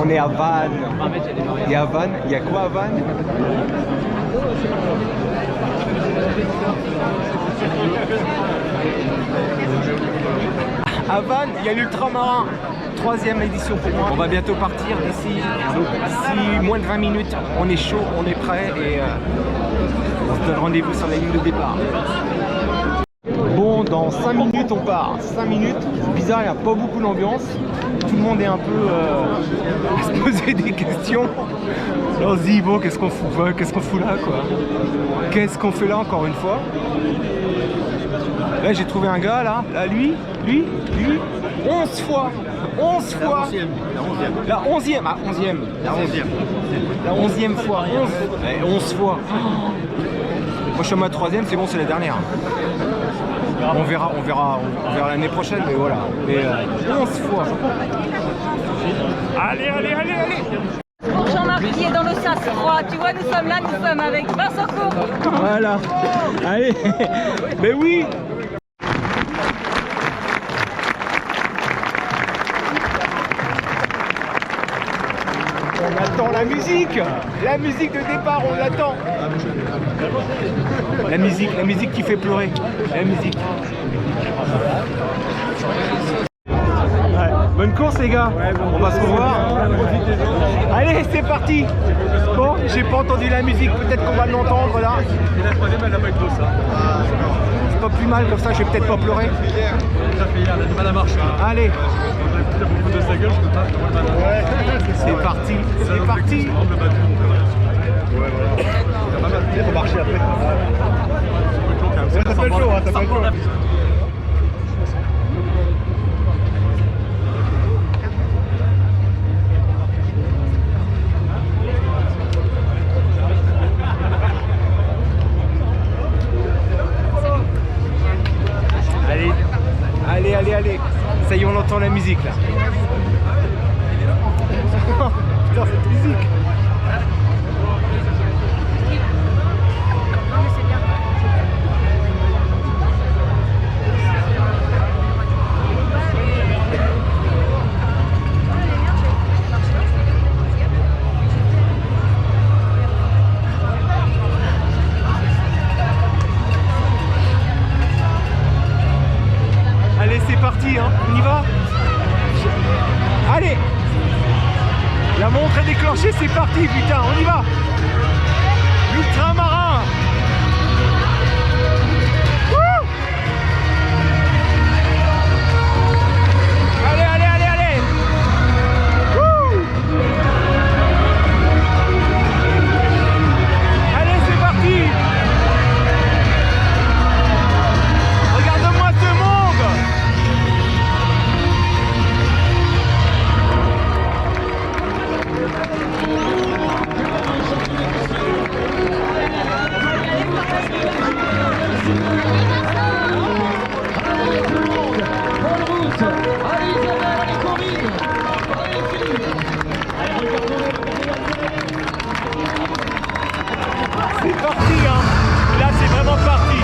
On est à Vannes. Et à Vannes, il y a quoi à Vannes? À Vannes, il y a l'Ultramarin. 3e édition pour moi. On va bientôt partir d'ici moins de 20 minutes. On est chaud, on est prêt et on se donne rendez-vous sur la ligne de départ. Bon, dans 5 minutes on part. 5 minutes, c'est bizarre, il n'y a pas beaucoup d'ambiance. Tout le monde est un peu à se poser des questions. Là on se dit, bon, qu'est-ce qu'on fout là quoi? Qu'est-ce qu'on fait là encore une fois? Là j'ai trouvé un gars là, lui, 11 fois. 11 fois. La 11e. Ah, 11e. La 11e fois. 11 fois. Moi je suis à ma 3e, c'est bon, c'est la dernière. On verra l'année prochaine, mais voilà. Mais 11 fois. Allez. Pour Jean-Marc qui est dans le sas froid, tu vois, nous sommes là, nous sommes avec Vincent Cour. Voilà. Allez. Mais oui. On attend la musique de départ, on l'attend. La musique qui fait pleurer. La musique. Ouais. Bonne course les gars, on va se revoir. Allez, c'est parti. Bon, j'ai pas entendu la musique, peut-être qu'on va l'entendre là. Et la 3e, elle n'a pas eu de dos, ça. C'est pas plus mal comme ça, je vais peut-être pas pleurer. Elle a fait hier, elle a du mal à marcher. Allez. Il a beaucoup de sa gueule, je peux pas. C'est parti, c'est parti. Ouais, voilà. Il faut marcher après. Ça fait chaud, hein, ça fait chaud. Allez. Ça y est, on entend la musique là. Putain, cette musique. Allez, c'est parti, hein. On y va. Allez. La montre est déclenchée, c'est parti, putain, on y va. L'Ultramarin. Allez. Allez, c'est parti. Regarde-moi ce monde. C'est parti, hein. Là, c'est vraiment parti.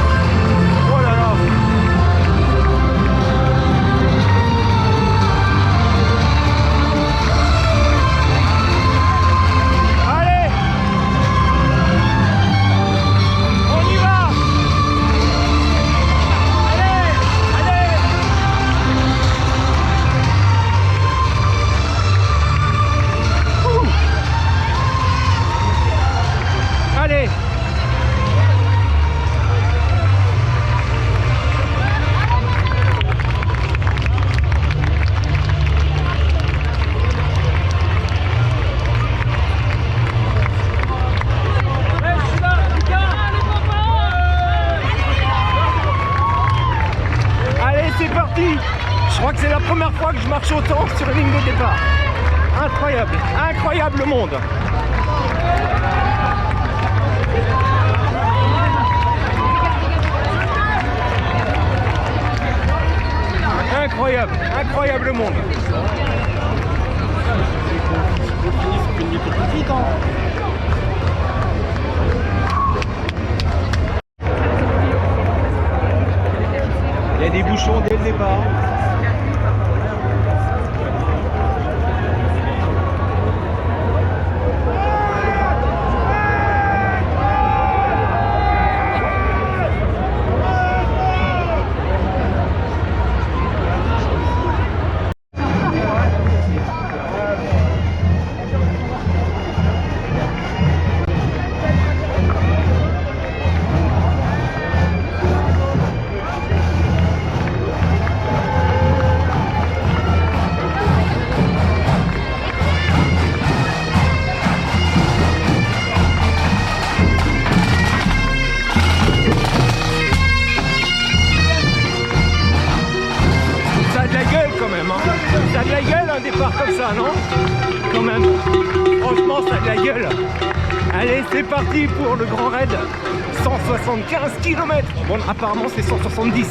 Oh là là. Allez. On y va. Allez. Allez. Allez, c'est parti. Je crois que c'est la première fois que je marche autant sur la ligne de départ. Incroyable le monde. Incroyable le monde. Il y a des bouchons dès le départ. quand même. Franchement, ça a de la gueule. Allez, c'est parti pour le grand raid. 175 km. Bon, apparemment, c'est 170.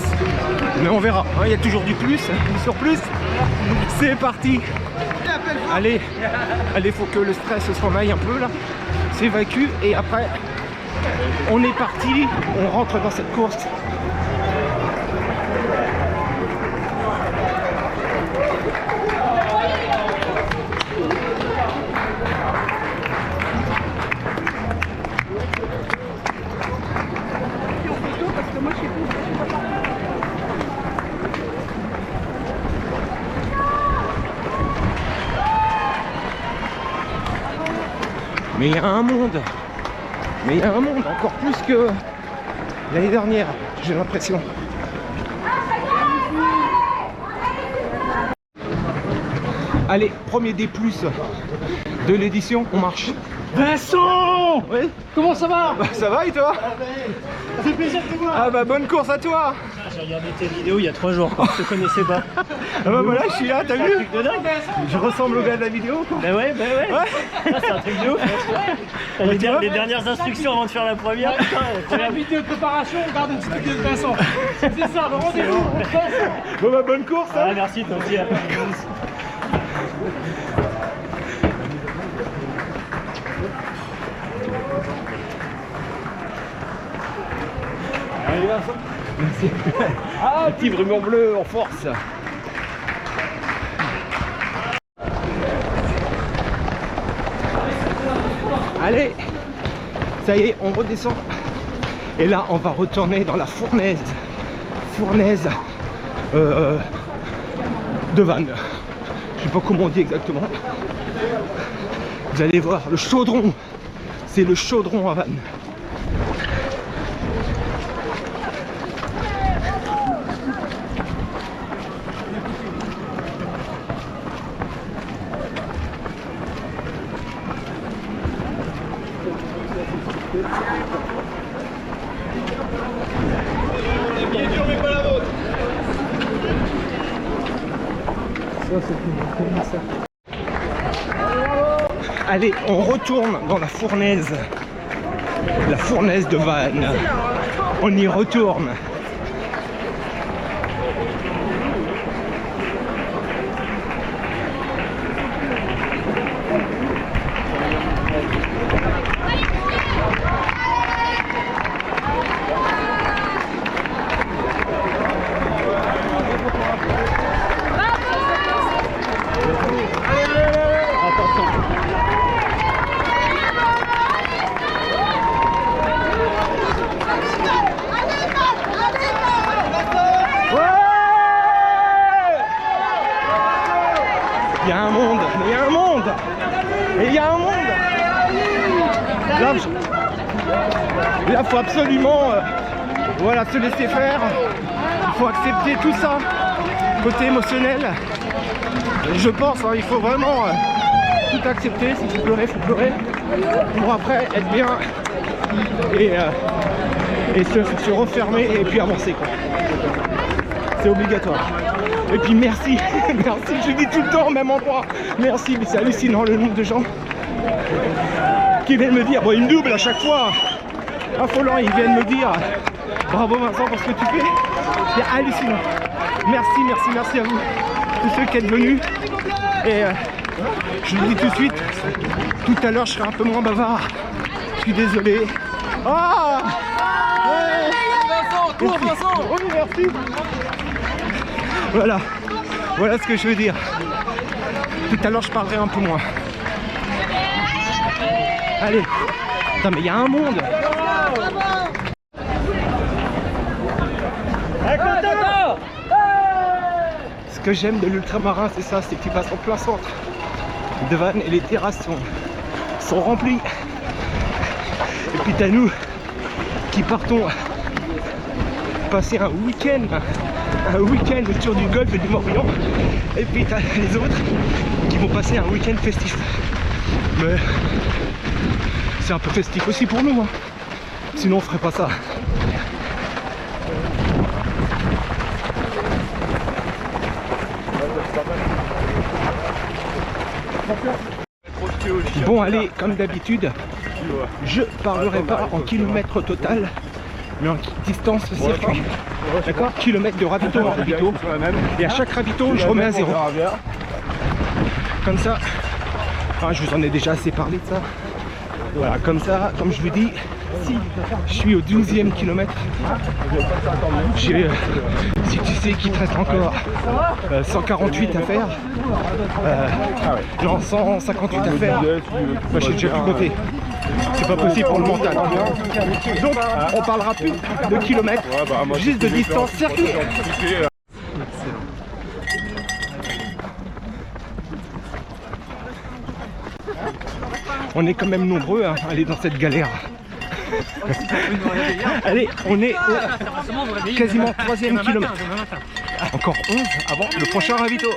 Mais on verra. Il y a toujours du plus, du surplus. C'est parti. Allez, allez, faut que le stress s'en aille un peu là. S'évacue et après, on est parti. On rentre dans cette course. Mais il y a un monde, mais il y a un monde encore plus que l'année dernière, j'ai l'impression. Allez, premier des plus de l'édition, on marche. Vincent! Oui. Comment ça va? Bah, ça va et toi? Ça fait plaisir de te voir! Ah bah bonne course à toi! J'ai regardé tes vidéos il y a 3 jours quand je te connaissais pas. Ah bah voilà, je suis là, t'as vu? De dingue. Je ressemble au gars de la vidéo quoi. Bah ouais. Ouais. Ah, c'est un truc de ouf. T'as les dernières instructions avant de faire la première. C'est la vidéo de préparation, on garde une petite vidéo de Vincent. C'est ça, le rendez-vous. Bon bah bonne course hein. Ah merci toi aussi. Allez Vincent. Merci. Ah, petit ruban bleu en force. Allez, ça y est, on redescend. Et là, on va retourner dans la fournaise de Vannes. Je sais pas comment on dit exactement. Vous allez voir, le chaudron. C'est le chaudron à Vannes. Allez, on retourne dans la fournaise de Vannes. On y retourne. Il y a un monde, mais il y a un monde. Et il y a un monde. Là, faut absolument voilà, se laisser faire. Il faut accepter tout ça. Côté émotionnel. Je pense, hein, il faut vraiment tout accepter. Si tu pleurais, il faut pleurer. Pour après être bien et se refermer et puis avancer quoi. C'est obligatoire. Et puis merci, merci, je dis tout le temps au même endroit. Merci, mais c'est hallucinant le nombre de gens qui viennent me dire, bon ils me doublent à chaque fois. Affolant, ils viennent me dire bravo Vincent pour ce que tu fais. C'est hallucinant. Merci, merci, merci à vous. Tous ceux qui êtes venus. Et je vous dis tout de suite, tout à l'heure je serai un peu moins bavard. Je suis désolé. Ah ouais. Vincent, cours Vincent. Oui, merci. Voilà, voilà ce que je veux dire. Tout à l'heure, je parlerai un peu moins. Allez, putain, mais il y a un monde. Ce que j'aime de l'ultramarin, c'est ça, c'est que tu passes en plein centre de Vannes et les terrasses sont remplies. Et puis t'as nous qui partons passer un week-end autour du golfe et du Morbihan, et puis t'as les autres qui vont passer un week-end festif. Mais c'est un peu festif aussi pour nous, hein. Sinon on ferait pas ça. Bon allez, comme d'habitude, je parlerai pas en kilomètres total, mais en distance circuit. D'accord? Kilomètres de ravito en ravito. Et à chaque ravito, je remets à 0. Comme ça, je vous en ai déjà assez parlé de ça. Voilà, comme ça, comme je vous dis, si je suis au 12e kilomètre, si tu sais qu'il te reste encore 148 à faire, non 158 à faire, moi je sais déjà plus compter. C'est pas possible pour le mental. Donc on parlera plus de kilomètres, juste de distance circuit. On est quand même nombreux à aller dans cette galère. Allez, on est au quasiment 3e kilomètre. Encore 11 avant le prochain ravito.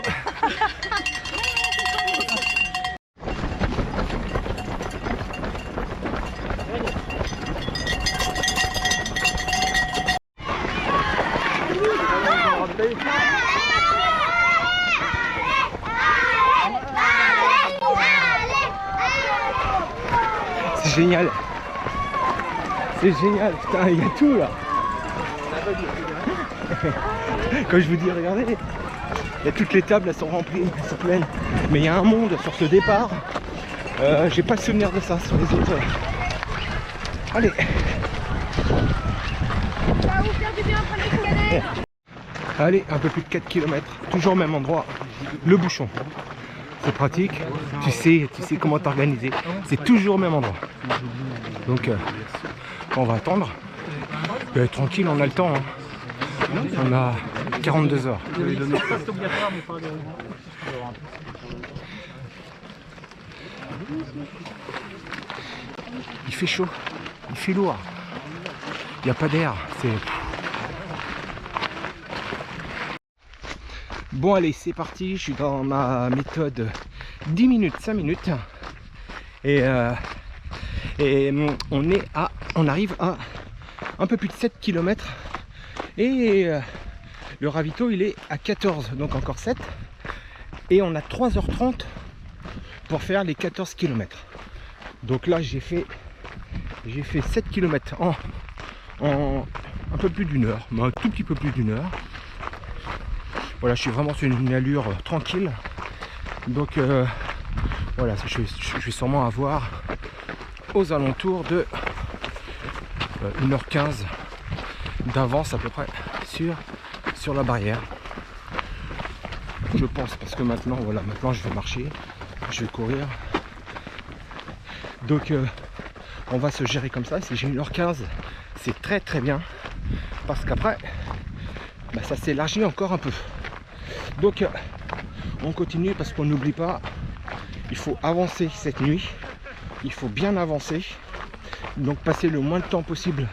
C'est génial. C'est génial, putain, il y a tout là. Comme je vous dis, regardez, il y a toutes les tables, elles sont remplies, elles sont pleines. Mais il y a un monde sur ce départ. J'ai pas le souvenir de ça sur les autres. Allez. Allez, un peu plus de 4 km, toujours au même endroit. Le bouchon. C'est pratique, tu sais comment t'organiser. C'est toujours au même endroit. Donc on va attendre. Tranquille, on a le temps. Hein. On a 42 heures. Il fait chaud, il fait lourd. Il n'y a pas d'air. Bon allez, c'est parti. Je suis dans ma méthode 10 minutes, 5 minutes. Et on arrive à un peu plus de 7 km. Et le ravito il est à 14, donc encore 7. Et on a 3h30 pour faire les 14 km. Donc là j'ai fait 7 km en un peu plus d'une heure, mais un tout petit peu plus d'une heure. Voilà, je suis vraiment sur une allure tranquille. Donc voilà, je vais sûrement avoir aux alentours de 1h15 d'avance à peu près sur la barrière. Je pense, parce que maintenant, voilà, maintenant je vais marcher, je vais courir. Donc on va se gérer comme ça. Si j'ai 1h15, c'est très très bien. Parce qu'après, ça s'élargit encore un peu. Donc on continue parce qu'on n'oublie pas, il faut avancer cette nuit. Il faut bien avancer. Donc passer le moins de temps possible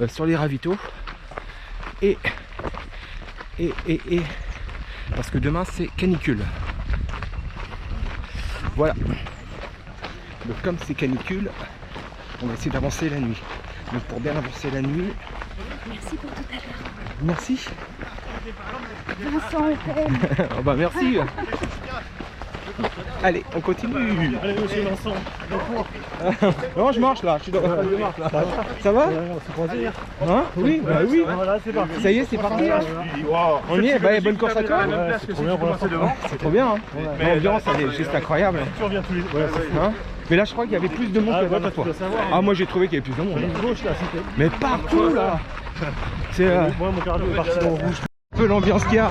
sur les ravitaux. Et parce que demain c'est canicule. Voilà. Donc comme c'est canicule, on va essayer d'avancer la nuit. Donc pour bien avancer la nuit. Merci pour tout à l'heure. Merci. Vincent, Oh bah merci. Allez, on continue. Allez, monsieur Vincent. Non, je marche là, je suis dans la phase de marche là. Ça va? Hein? Oui, bah oui. Voilà, c'est parti. Ça y est, c'est parti. On y est, bah, bonne course à toi. C'est trop bien pour l'instant. C'est trop bien. Hein. L'ambiance, elle est juste incroyable. Tu reviens tous les deux. Hein? Mais là, je crois qu'il y avait plus de monde que la dernière fois. Ah, moi j'ai trouvé qu'il y avait plus de monde. Gauche là, c'était. Mais partout là. C'est Moi, mon cardio est parti dans le rouge. un peu l'ambiance qu'il y a.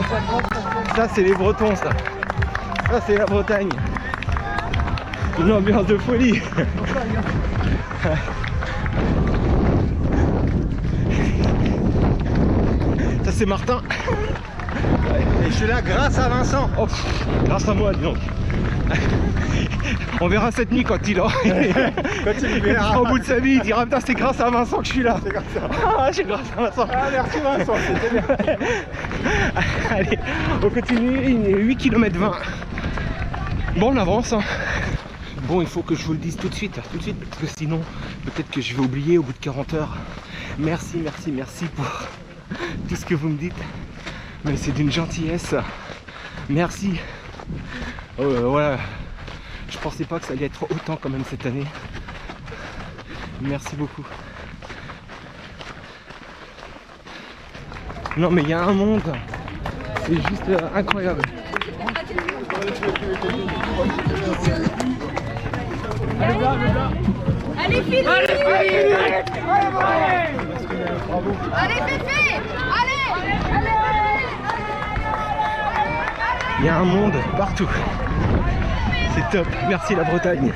Ça, c'est les Bretons, ça. Ça, c'est la Bretagne. Une ambiance de folie. Ça, c'est Martin. Et je suis là grâce à Vincent. Oh, grâce à moi, dis donc. On verra cette nuit quand il sera au bout de sa vie, il dira putain c'est grâce à Vincent que je suis là. C'est grâce à Vincent. Ah merci Vincent, c'était bien. Allez, on continue, il est 8 km 20. Bon on avance. Hein. Bon il faut que je vous le dise tout de suite, parce que sinon peut-être que je vais oublier au bout de 40 heures. Merci pour tout ce que vous me dites. Mais c'est d'une gentillesse. Merci. Voilà. Je pensais pas que ça allait être autant quand même cette année. Merci beaucoup. Non mais il y a un monde, c'est juste incroyable. Allez, Philippe! Allez, Pépé! Allez! Il y a un monde partout. C'est top. Merci la Bretagne.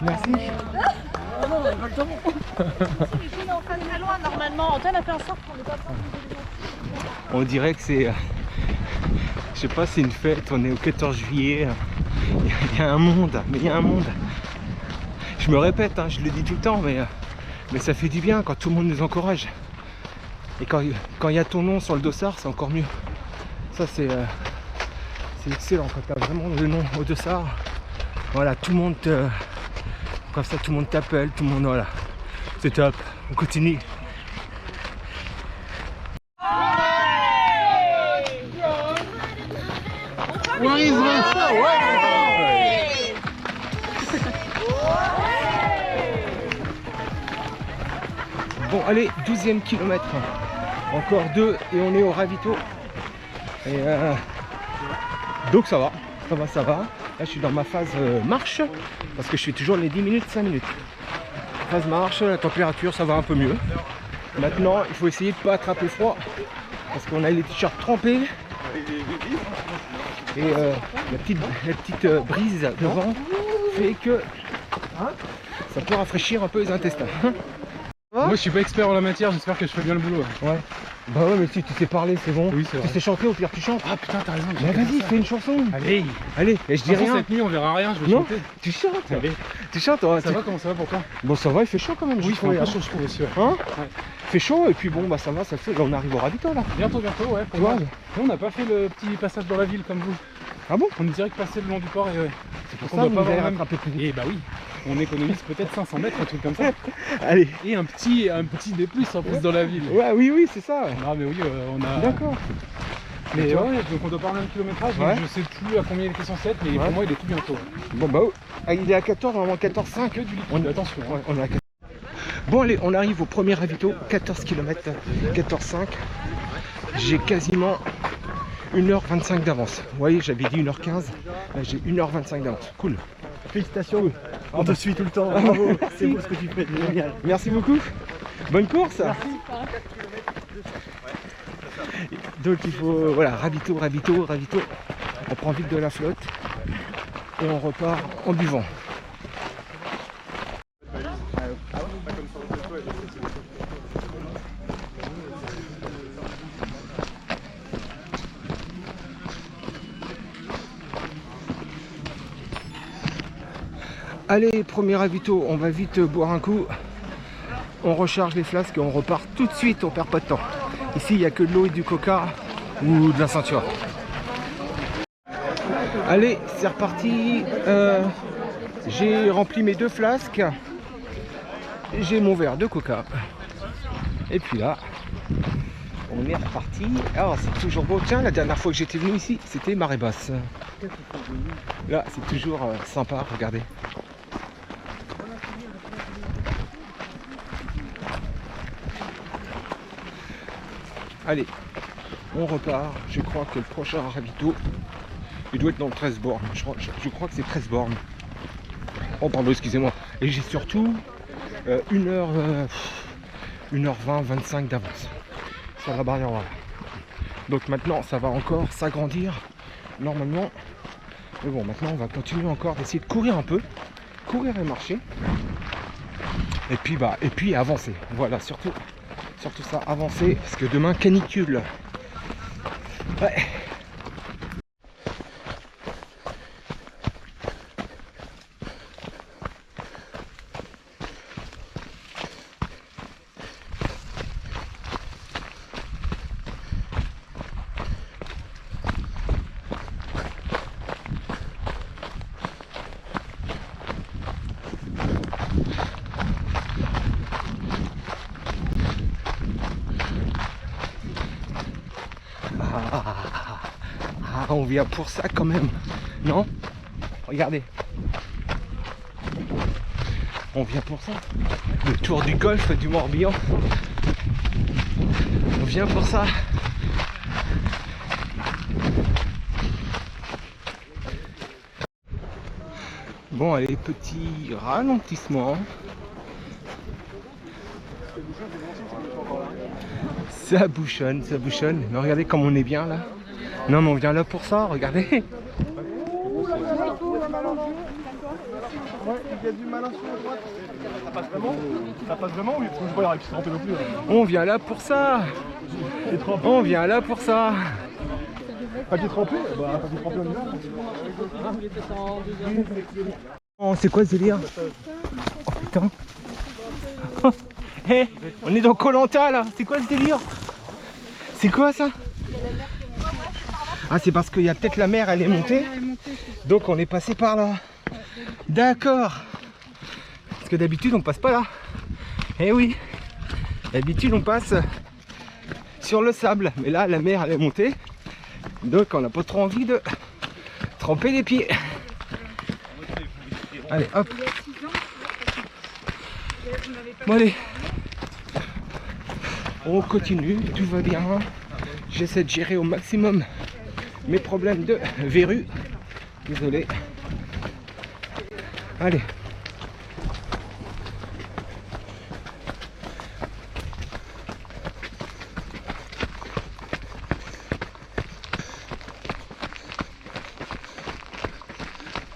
Merci. On dirait que c'est, je sais pas, c'est une fête. On est au 14 juillet. Il y a un monde, mais il y a un monde. Je me répète, hein, je le dis tout le temps, mais ça fait du bien quand tout le monde nous encourage. Et quand il y a ton nom sur le dossard, c'est encore mieux. Ça c'est excellent quand tu as vraiment le nom au dossard. Voilà, tout le monde te... Comme ça, tout le monde t'appelle, tout le monde, voilà. C'est top, on continue. Bon, allez, 12e kilomètre. Encore 2 et on est au ravito. Et donc ça va. Là, je suis dans ma phase marche parce que je fais toujours les 10 minutes, 5 minutes. Phase marche, la température, ça va un peu mieux. Maintenant, il faut essayer de ne pas attraper froid parce qu'on a les t-shirts trempés. Et la petite brise de vent fait que ça peut rafraîchir un peu les intestins. Moi je suis pas expert en la matière, j'espère que je fais bien le boulot. Ouais. Bah ouais, mais si tu sais parler, c'est bon. Oui, c'est tu vrai. sais chanter, au pire tu chantes. Ah putain, t'as raison. Mais vas-y, fais une chanson. Allez. Allez, et je dis rien. Cette nuit on verra rien, je vais Non, chanter. tu chantes. Allez. Tu chantes. Ça va, comment ça va pour toi? Bon, ça va, il fait chaud quand même. Oui, il fait un peu chaud, je trouve aussi. Ouais. Hein? Ouais. Il fait chaud et puis bon, bah ça va, ça le fait. Là, on arrive au ravito là. Bientôt, ouais. Pour moi. Nous, on n'a pas fait le petit passage dans la ville comme vous. Ah bon? On est direct passé le long du port et ouais. C'est pour On ça doit qu'on pas nous avoir a même- rattrapé plus vite. Et bah oui, on économise peut-être 500 mètres, un truc comme ça. Allez. Et un petit D+, en plus dans la ville. Ouais, oui, c'est ça. Ouais. Non mais oui, on a... D'accord. Mais tu vois ouais, donc on doit parler d'un kilométrage, Ouais. donc je sais plus à combien il était censé être, mais Ouais. pour moi il est tout bientôt. Bon, bah, il est à 14, normalement 14,5. Que du liquide, attention. Hein. Ouais, on est à 14. Bon, allez, on arrive au premier ravito, 14 km, 14,5. J'ai quasiment 1h25 d'avance. Vous voyez, j'avais dit 1h15. Là, j'ai 1h25 d'avance. Cool. Félicitations, on te suit tout le temps. Bravo, c'est beau ce que tu fais, c'est génial. Merci beaucoup. Bonne course. Donc il faut, voilà, ravito. On prend vite de la flotte et on repart en buvant. Allez, premier ravito, on va vite boire un coup. On recharge les flasques et on repart tout de suite, on perd pas de temps. Ici, il n'y a que de l'eau et du coca ou de la ceinture. Allez, c'est reparti. J'ai rempli mes 2 flasques. J'ai mon verre de coca. Et puis là, on est reparti. Alors, c'est toujours beau. Tiens, la dernière fois que j'étais venu ici, c'était marée basse. Là, c'est toujours sympa, regardez. Allez, on repart. Je crois que le prochain ravito, il doit être dans le 13 bornes. Je crois que c'est 13 bornes. Oh pardon, excusez-moi. Et j'ai surtout 1h20, 25 d'avance sur la barrière voilà. Donc maintenant, ça va encore s'agrandir normalement. Mais bon, maintenant, on va continuer encore d'essayer de courir un peu. Courir et marcher. Et puis avancer. Voilà, surtout ça, avancer, parce que demain canicule. Ouais. on vient pour ça quand même, non? Regardez. On vient pour ça. Le tour du golfe du Morbihan. On vient pour ça. Bon, allez, petit ralentissement. Ça bouchonne, ça bouchonne. Mais regardez comme on est bien là. Non, mais on vient là pour ça, regardez. Ouais, il y a du malin sur la droite. Ça passe vraiment? Ça passe vraiment ou il faut que je vois se tremper non plus? On vient là pour ça. On vient là pour ça. Pas qu'il est trempé? Bah, pas qu'il est trempé, on y va. Oh, c'est quoi ce délire? Oh putain. Hé, on est dans Koh-Lanta là. C'est quoi ce délire? C'est quoi ça? Ah, c'est parce qu'il y a peut-être la mer, elle est montée. Donc on est passé par là. D'accord. Parce que d'habitude on passe pas là. Eh oui. D'habitude on passe sur le sable. Mais là la mer elle est montée. Donc on n'a pas trop envie de tremper les pieds. Allez hop. Bon allez. On continue, tout va bien. J'essaie de gérer au maximum mes problèmes de verrue. Désolé. Allez.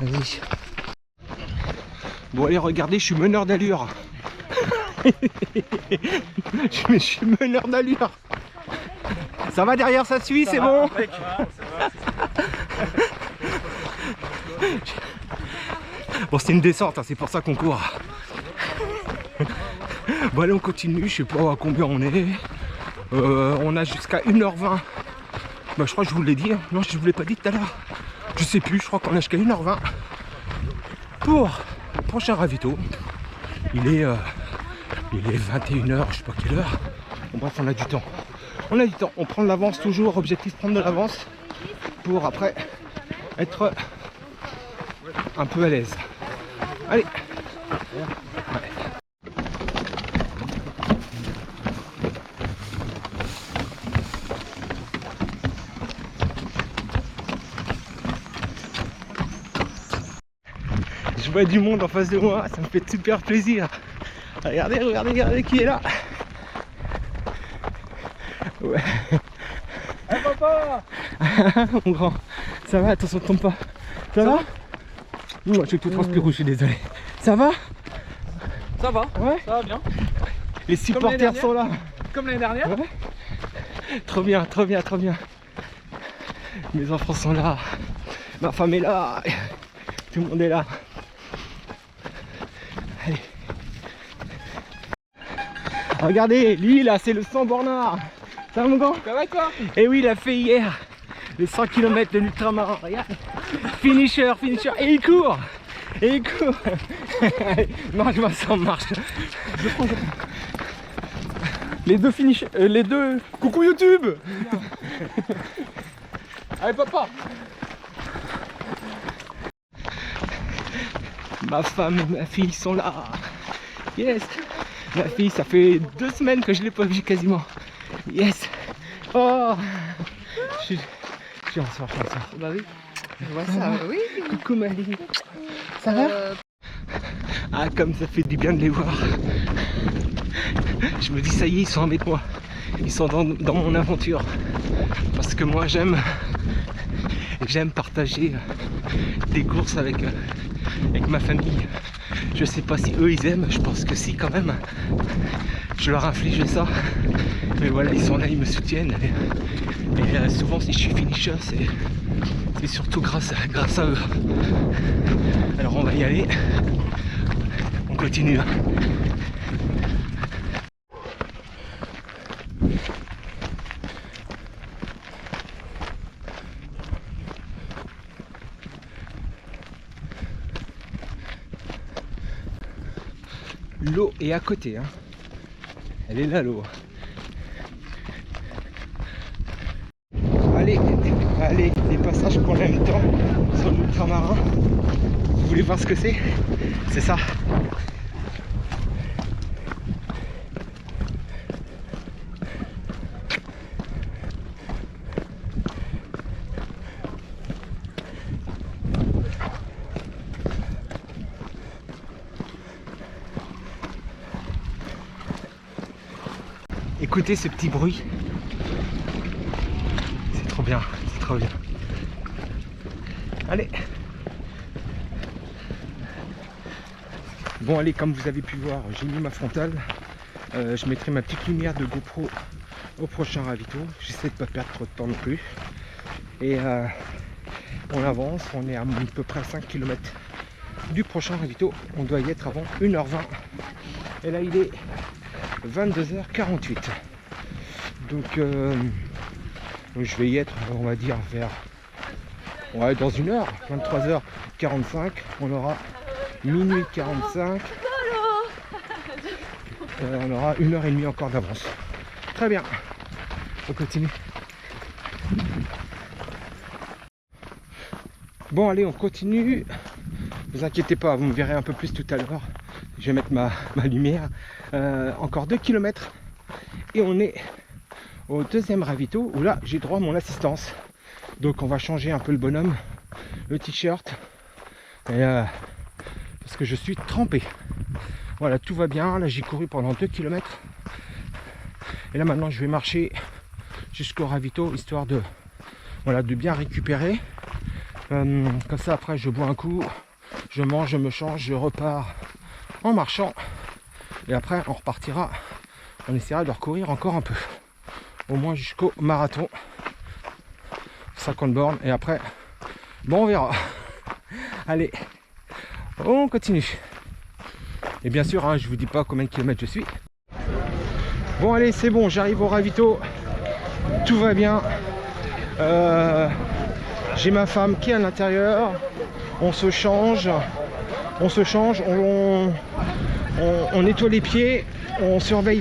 Vas-y. Bon allez, regardez, je suis meneur d'allure. Je suis meneur d'allure. Ça va derrière, ça suit, c'est bon. Bon, c'est une descente, hein, c'est pour ça qu'on court. Bon allez, on continue, je sais pas à combien on est. On a jusqu'à 1h20. Bah je crois que je vous l'ai dit, hein. Non je vous l'ai pas dit tout à l'heure. Je sais plus, je crois qu'on a jusqu'à 1h20 pour le prochain ravito. Il est 21h, je sais pas quelle heure. Bon bref, on a du temps. On a du temps, on prend de l'avance toujours, objectif prendre de l'avance pour après être un peu à l'aise. Allez. Ouais. Je vois du monde en face de moi, ça me fait super plaisir. Regardez, regardez, regardez qui est là. Ouais. Hey papa! Mon grand, ça va, attention, tombe pas. Ça va? Moi je suis tout transpiré, je suis désolé. Ça va? Ça va? Ouais. Ça va bien? Les supporters sont là. Comme l'année dernière? Ouais. Trop bien, trop bien, trop bien. Mes enfants sont là. Ma femme est là. Tout le monde est là. Allez. Regardez, lui là, c'est le 100 bornard. Ça va mon grand? Ça va toi? Et oui, il a fait hier les 100 km de l'ultramarin. Regarde. Finisher, finisher. Et il court. Et il court. Marche-moi ça en marche. Les deux finishers. Les deux. Coucou YouTube. Allez papa! Ma femme et ma fille sont là. Yes. Ma fille, ça fait 2 semaines que je l'ai pas vue quasiment. Yes. Oh. Je suis en soir, je suis en soir. Bah oui. Ouais, ça va, oui. Coucou Malie. Ça va? Ah, comme ça fait du bien de les voir. Je me dis ça y est, ils sont avec moi. Ils sont dans mon aventure. Parce que moi j'aime partager des courses avec ma famille. Je sais pas si eux ils aiment, je pense que si quand même. Je leur inflige ça. Mais voilà, ils sont là, ils me soutiennent. Et souvent si je suis finisher, c'est surtout grâce à eux. Alors on va y aller. On continue. L'eau est à côté, hein. Elle est là l'eau. Allez, Allez, les passages qu'on aime tant sur l'ultramarin. Vous voulez voir ce que c'est? C'est ça. Écoutez ce petit bruit. C'est trop bien, c'est trop bien. Allez. Bon allez, comme vous avez pu voir, j'ai mis ma frontale. Je mettrai ma petite lumière de GoPro au prochain ravito. J'essaie de ne pas perdre trop de temps non plus. Et on avance, on est à peu près 5 km du prochain ravito. On doit y être avant 1h20. Et là il est 22h48. Donc je vais y être, on va dire, vers dans 1h, 23h45. On aura minuit 45. On aura 1h30 encore d'avance. Très bien. On continue. Bon allez, on continue. Ne vous inquiétez pas, vous me verrez un peu plus tout à l'heure. Je vais mettre ma lumière. Encore 2 km. Et on est au deuxième ravito où là j'ai droit à mon assistance. Donc on va changer un peu le bonhomme, le t-shirt. Parce que je suis trempé. Voilà, tout va bien. Là j'ai couru pendant 2 km. Et là maintenant je vais marcher jusqu'au ravito histoire de, voilà, de bien récupérer. Comme ça après je bois un coup, je mange, je me change, je repars en marchant. Et après on repartira, on essaiera de recourir encore un peu. Au moins jusqu'au marathon. 50 bornes et après, bon on verra. Allez, on continue. Et bien sûr, hein, je vous dis pas combien de kilomètres je suis. Bon allez, c'est bon, j'arrive au ravito. Tout va bien. J'ai ma femme qui est à l'intérieur. On se change. On nettoie les pieds. On surveille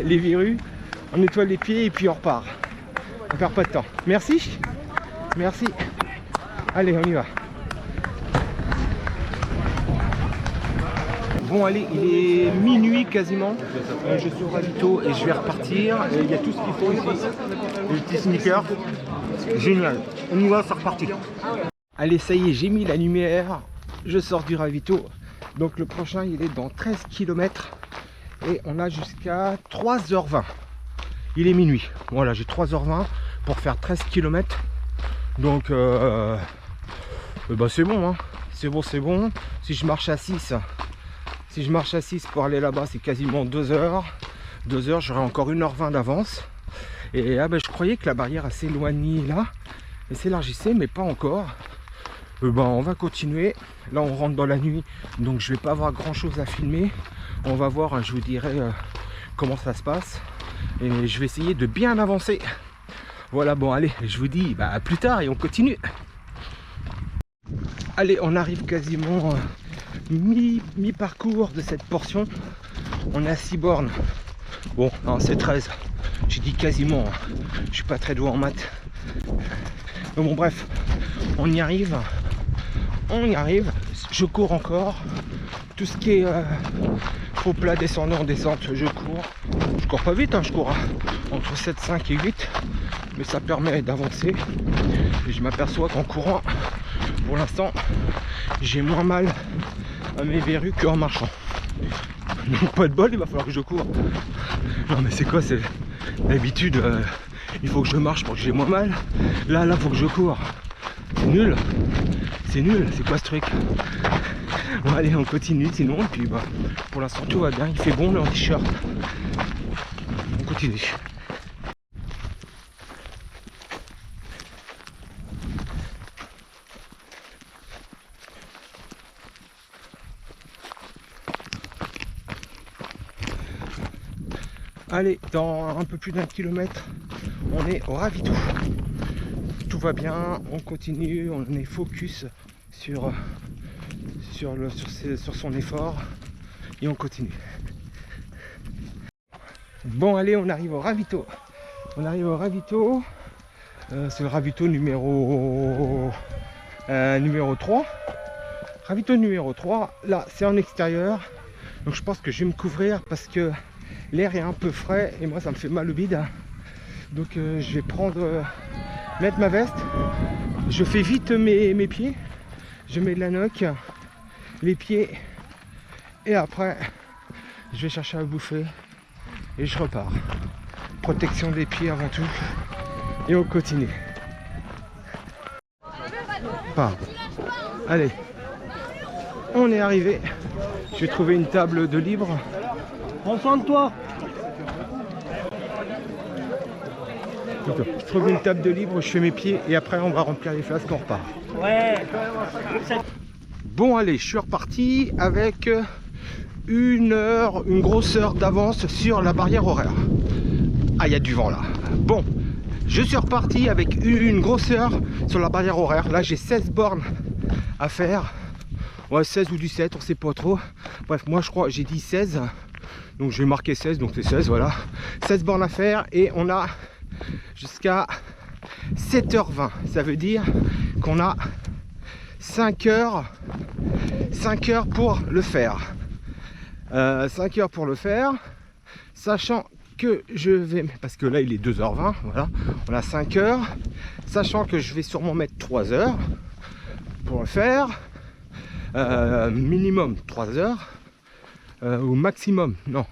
les verrues. On nettoie les pieds et puis on repart. On perd pas de temps. Merci. Merci. Allez, on y va. Bon allez, il est minuit quasiment. Je suis au ravito et je vais repartir. Il y a tout ce qu'il faut ici. Les petits sneakers. Génial. On y va, c'est reparti. Allez, ça y est, j'ai mis la lumière. Je sors du ravito. Donc le prochain, il est dans 13 km. Et on a jusqu'à 3h20. Il est minuit. Voilà, j'ai 3h20 pour faire 13 km. Donc bah c'est bon, hein. C'est bon, c'est bon. Si je marche à 6 pour aller là-bas, c'est quasiment 2 heures. 2 heures, j'aurai encore 1h20 d'avance. Et bah, je croyais que la barrière s'éloignait là. Elle s'élargissait, mais pas encore. Bah, on va continuer. Là, on rentre dans la nuit. Donc, je vais pas avoir grand-chose à filmer. On va voir, je vous dirai comment ça se passe. Et je vais essayer de bien avancer. Voilà, bon, allez, je vous dis bah, à plus tard et on continue. Allez, on arrive quasiment mi-parcours de cette portion. On est à 6 bornes. Bon, non, c'est 13. J'ai dit quasiment. Je suis pas très doué en maths. Mais bon, bref, on y arrive. On y arrive. Je cours encore. Tout ce qui est faux plat descendant, descente, je cours. Je cours pas vite, hein, je cours entre 7, 5 et 8. Mais ça permet d'avancer. Et je m'aperçois qu'en courant, pour l'instant, j'ai moins mal à mes verrues qu'en marchant. Donc pas de bol, il va falloir que je cours. Non mais c'est quoi, c'est d'habitude il faut que je marche pour que j'ai moins mal. Là faut que je cours. C'est nul. C'est nul, c'est quoi ce truc? Bon allez, on continue sinon, et puis bah, pour l'instant tout va bien, il fait bon le t-shirt. On continue. Allez, dans un peu plus d'1 kilomètre, on est au ravito. Tout va bien, on continue, on est focus sur son effort et on continue. Bon allez, on arrive au ravito. On arrive au ravito. C'est le ravito numéro 3. Ravito numéro 3. Là, c'est en extérieur. Donc je pense que je vais me couvrir parce que l'air est un peu frais et moi ça me fait mal au bide. Donc je vais mettre ma veste. Je fais vite mes pieds. Je mets de la noc, les pieds. Et après, je vais chercher à bouffer. Et je repars. Protection des pieds avant tout. Et on continue. Pardon. Allez. On est arrivé. Je vais trouver une table de libre. Prends soin de toi. Je trouve une table de libre, je fais mes pieds et après on va remplir les flasques, on repart. Ouais. Bon allez, je suis reparti avec une grosse heure d'avance sur la barrière horaire. Ah, il y a du vent là. Bon, je suis reparti avec une grosse heure sur la barrière horaire. Là j'ai 16 bornes à faire. Ouais, 16 ou 17, on sait pas trop. Bref, moi je crois, j'ai dit 16. Donc je vais marquer 16, donc c'est 16, voilà. 16 bornes à faire et on a jusqu'à 7h20. Ça veut dire qu'on a 5 heures pour le faire. 5 heures pour le faire. Sachant que je vais... Parce que là il est 2h20, voilà. On a 5 heures. Sachant que je vais sûrement mettre 3 heures pour le faire. Minimum 3 heures. Ou maximum, non.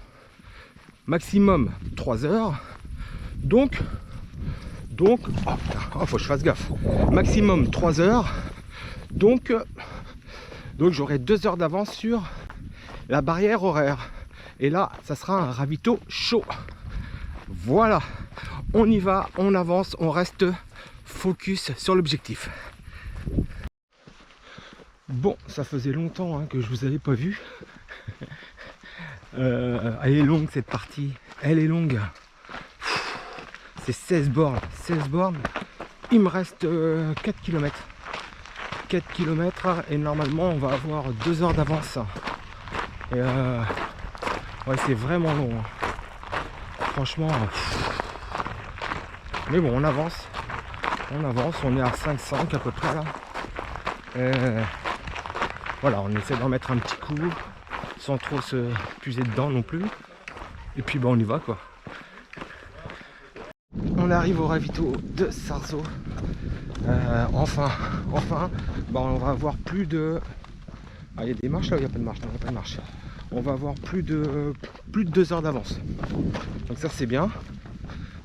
Maximum 3 heures. Donc oh putain, faut que je fasse gaffe. Maximum 3 heures. Donc j'aurai 2 heures d'avance sur la barrière horaire. Et là, ça sera un ravito chaud. Voilà. On y va, on avance, on reste focus sur l'objectif. Bon, ça faisait longtemps que je vous avais pas vu. Elle est longue cette partie. Elle est longue. C'est 16 bornes. 16 bornes. Il me reste 4 km. 4 km et normalement on va avoir 2 heures d'avance. Et ouais, c'est vraiment long. Franchement. Mais bon, on avance. On avance. On est à 5,5 à peu près là. Voilà, on essaie d'en mettre un petit coup sans trop se puiser dedans non plus. Et puis bah on y va quoi. On arrive au ravito de Sarzeau. Enfin, bah on va avoir plus de... Ah, il y a des marches là, il n'y a pas de marche, non, il n'y a pas de marche. On va avoir plus de 2 heures d'avance. Donc ça c'est bien.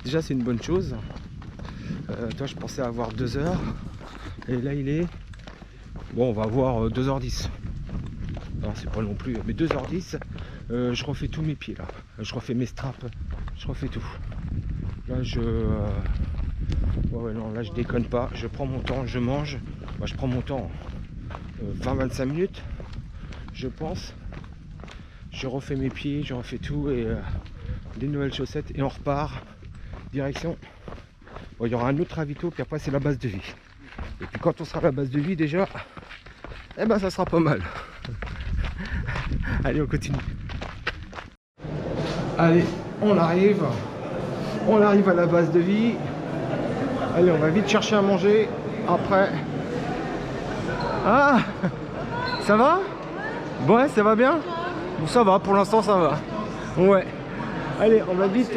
Déjà c'est une bonne chose. Toi je pensais avoir 2 heures. Et là il est... Bon, on va avoir 2h10. Non, c'est pas non plus, mais 2h10. Je refais tous mes pieds là. Je refais mes straps. Je refais tout. Là, ouais, non, là, je déconne pas. Je prends mon temps, je mange. Bah, je prends mon temps. 20-25 minutes, je pense. Je refais mes pieds, je refais tout. Et des nouvelles chaussettes. Et on repart. Direction. Bon, il y aura un autre ravito, puis après, c'est la base de vie. Et puis quand on sera à la base de vie déjà, eh ben ça sera pas mal. Allez, on continue. Allez, on arrive à la base de vie. Allez, on va vite chercher à manger. Après. Ah, ça va? Ouais, ça va bien? Bon, ça va, pour l'instant ça va. Ouais. Allez, on va vite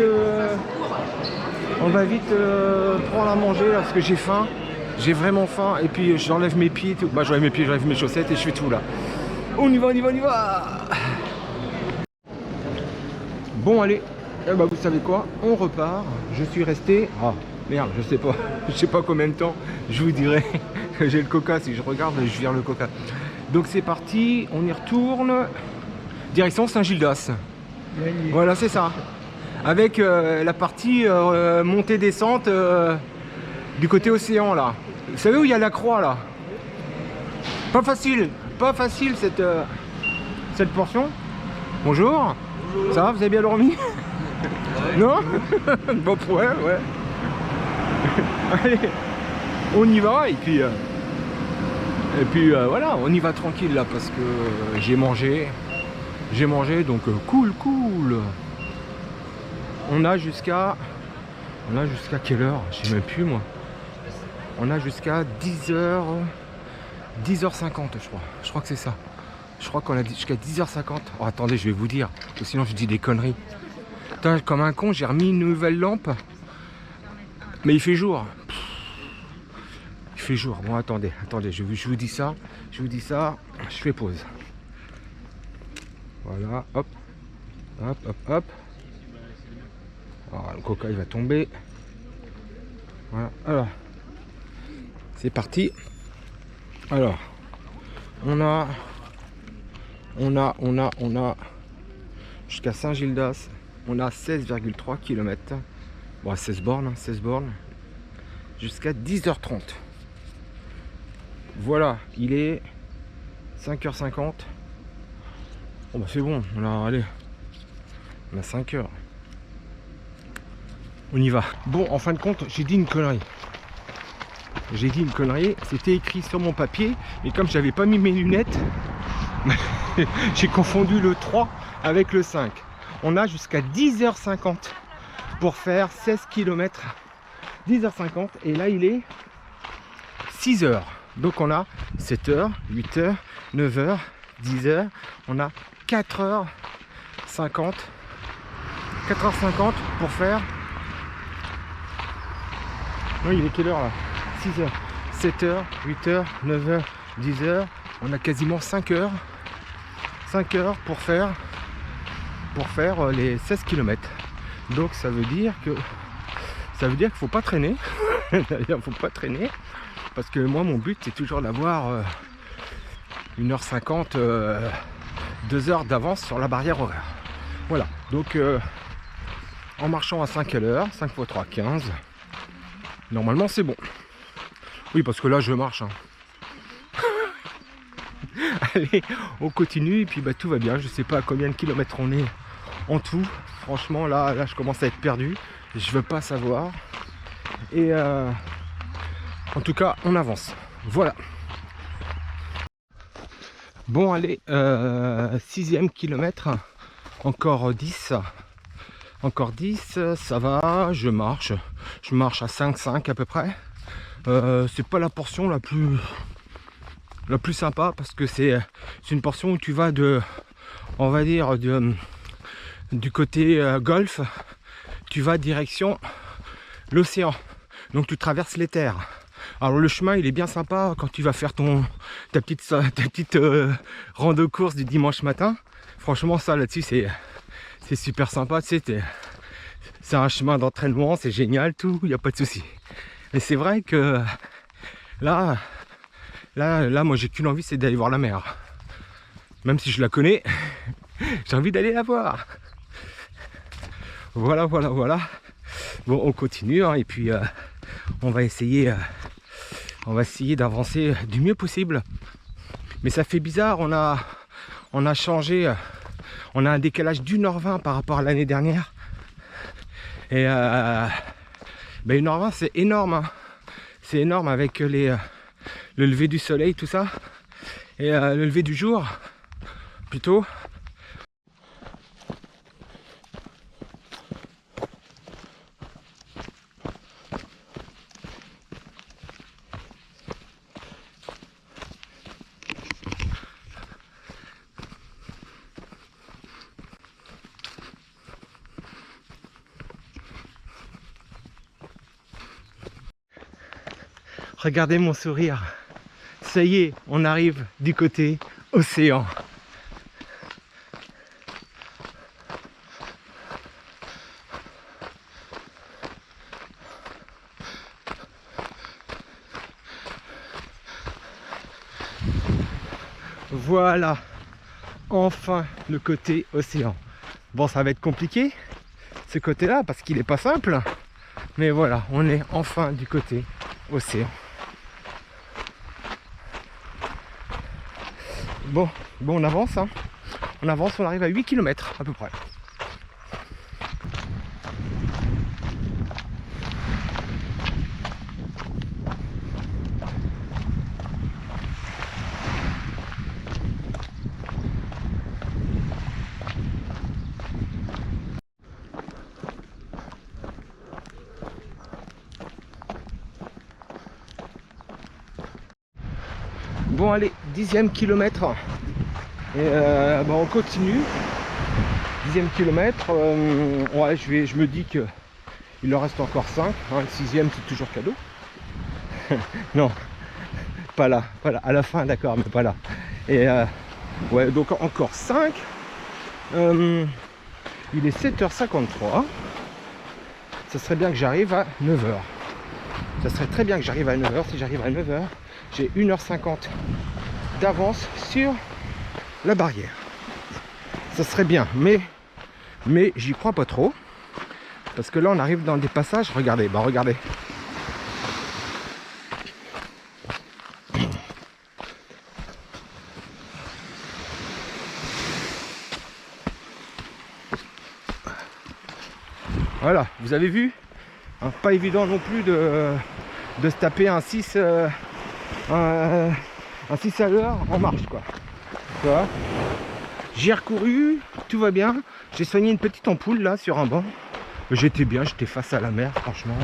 prendre à manger là, parce que j'ai faim. J'ai vraiment faim et puis j'enlève mes pieds, tout. Bah j'enlève mes pieds, j'enlève mes chaussettes et je fais tout là. On y va, on y va, on y va. Bon allez, eh bah, vous savez quoi, on repart. Je suis resté, ah merde, je sais pas combien de temps. Je vous dirai que j'ai le coca, si je regarde, je vire le coca. Donc c'est parti, on y retourne. Direction Saint-Gildas. Voilà, c'est ça. Avec la partie montée-descente du côté océan là. Vous savez où il y a la croix là? Pas facile cette portion. Bonjour. Bonjour. Ça va, vous avez bien dormi? Ouais. Non? Bon, ouais. Allez, on y va et puis voilà, on y va tranquille là parce que j'ai mangé donc cool. On a jusqu'à quelle heure? Je sais même plus moi. On a jusqu'à 10h... 10h50 je crois. Je crois que c'est ça. Je crois qu'on a jusqu'à 10h50. Oh, attendez, je vais vous dire. Parce que sinon je dis des conneries. Putain, comme un con, j'ai remis une nouvelle lampe. Mais il fait jour. Il fait jour. Bon, attendez, je vous dis ça. Je vous dis ça. Je fais pause. Voilà, hop. Hop, hop, hop. Alors, le coca, il va tomber. Voilà, alors. C'est parti. Alors. On a jusqu'à Saint-Gildas. On a 16,3 km. Bon, 16 bornes, hein, 16 bornes. Jusqu'à 10h30. Voilà, il est 5h50. Bon bah c'est bon, on a 5 heures. On y va. Bon, en fin de compte, j'ai dit une connerie. C'était écrit sur mon papier. Et comme j'avais pas mis mes lunettes, j'ai confondu le 3 avec le 5. On a jusqu'à 10h50 pour faire 16 km. 10h50 et là il est 6h. Donc on a 7h, 8h, 9h, 10h. On a 4h50. 4h50 pour faire... Non, il est quelle heure là? 6h, 7h, 8h, 9h, 10h. On a quasiment 5 heures. 5 heures pour faire les 16 km. Donc ça veut dire qu'il faut pas traîner. Il faut pas traîner. Parce que moi mon but c'est toujours d'avoir 1h50, 2 heures d'avance sur la barrière horaire. Voilà. Donc en marchant à 5 à l'heure, 5 x 3, 15. Normalement c'est bon. Oui, parce que là je marche. Hein. Allez, on continue et puis bah, tout va bien. Je sais pas à combien de kilomètres on est en tout. Franchement là je commence à être perdu. Je veux pas savoir. Et en tout cas on avance. Voilà. Bon allez, 6e kilomètre. Encore 10. Encore 10, ça va, je marche à 5,5 à peu près. C'est pas la portion la plus sympa parce que c'est une portion où tu vas on va dire du côté golfe, tu vas direction l'océan, donc tu traverses les terres. Alors le chemin il est bien sympa quand tu vas faire ta petite rando course du dimanche matin. Franchement ça là-dessus c'est super sympa, tu sais, c'est un chemin d'entraînement, c'est génial, tout, il n'y a pas de souci. Mais c'est vrai que là moi j'ai qu'une envie, c'est d'aller voir la mer. Même si je la connais, j'ai envie d'aller la voir. Voilà. Bon, on continue hein, et puis on va essayer d'avancer du mieux possible. Mais ça fait bizarre, on a changé. On a un décalage d'1h20 par rapport à l'année dernière. Et 1h20 c'est énorme. Hein. C'est énorme avec le lever du soleil, tout ça. Et le lever du jour, plutôt. Regardez mon sourire. Ça y est, on arrive du côté océan. Voilà, enfin le côté océan. Bon, ça va être compliqué, ce côté-là, parce qu'il n'est pas simple. Mais voilà, on est enfin du côté océan. Bon, on avance, hein. On avance, on arrive à 8 km à peu près. Bon allez, 10e kilomètre. Et bon, on continue. 10e kilomètre. Ouais, je me dis que il en reste encore 5. Hein, le 6e c'est toujours cadeau. Non, pas là, à la fin d'accord, mais pas là. Et ouais, donc encore 5. Il est 7h53. Ça serait bien que j'arrive à 9h. Ça serait très bien que j'arrive à 9h. Si j'arrive à 9h, j'ai 1h50 d'avance sur la barrière. Ça serait bien, mais j'y crois pas trop. Parce que là, on arrive dans des passages. Regardez, bah regardez. Voilà, vous avez vu, hein, pas évident non plus de se taper un 6 à l'heure en marche quoi. Tu vois, j'ai recouru, tout va bien. J'ai soigné une petite ampoule là sur un banc. J'étais bien, j'étais face à la mer, franchement.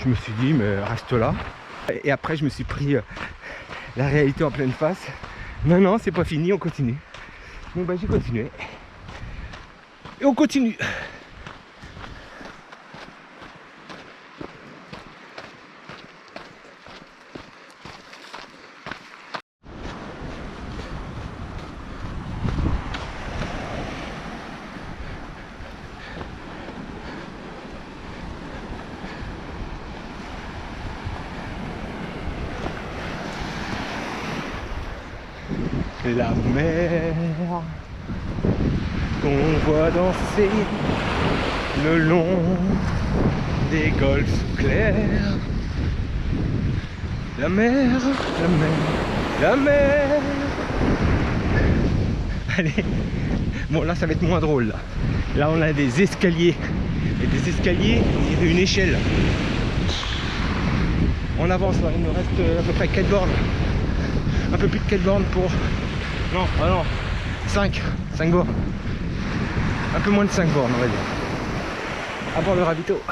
Je me suis dit mais reste là. Et après je me suis pris la réalité en pleine face. Non, c'est pas fini, on continue. Donc bah j'ai continué. Et on continue. La mer qu'on voit danser le long des golfes clairs. La mer, la mer, la mer. Allez, bon là ça va être moins drôle là. Là on a des escaliers. Et des escaliers, il y a une échelle. On avance là, il nous reste à peu près 4 bornes. Un peu plus de 4 bornes pour... Non, ah non, 5 bornes. Un peu moins de 5 bornes, on va dire. Avant le ravito.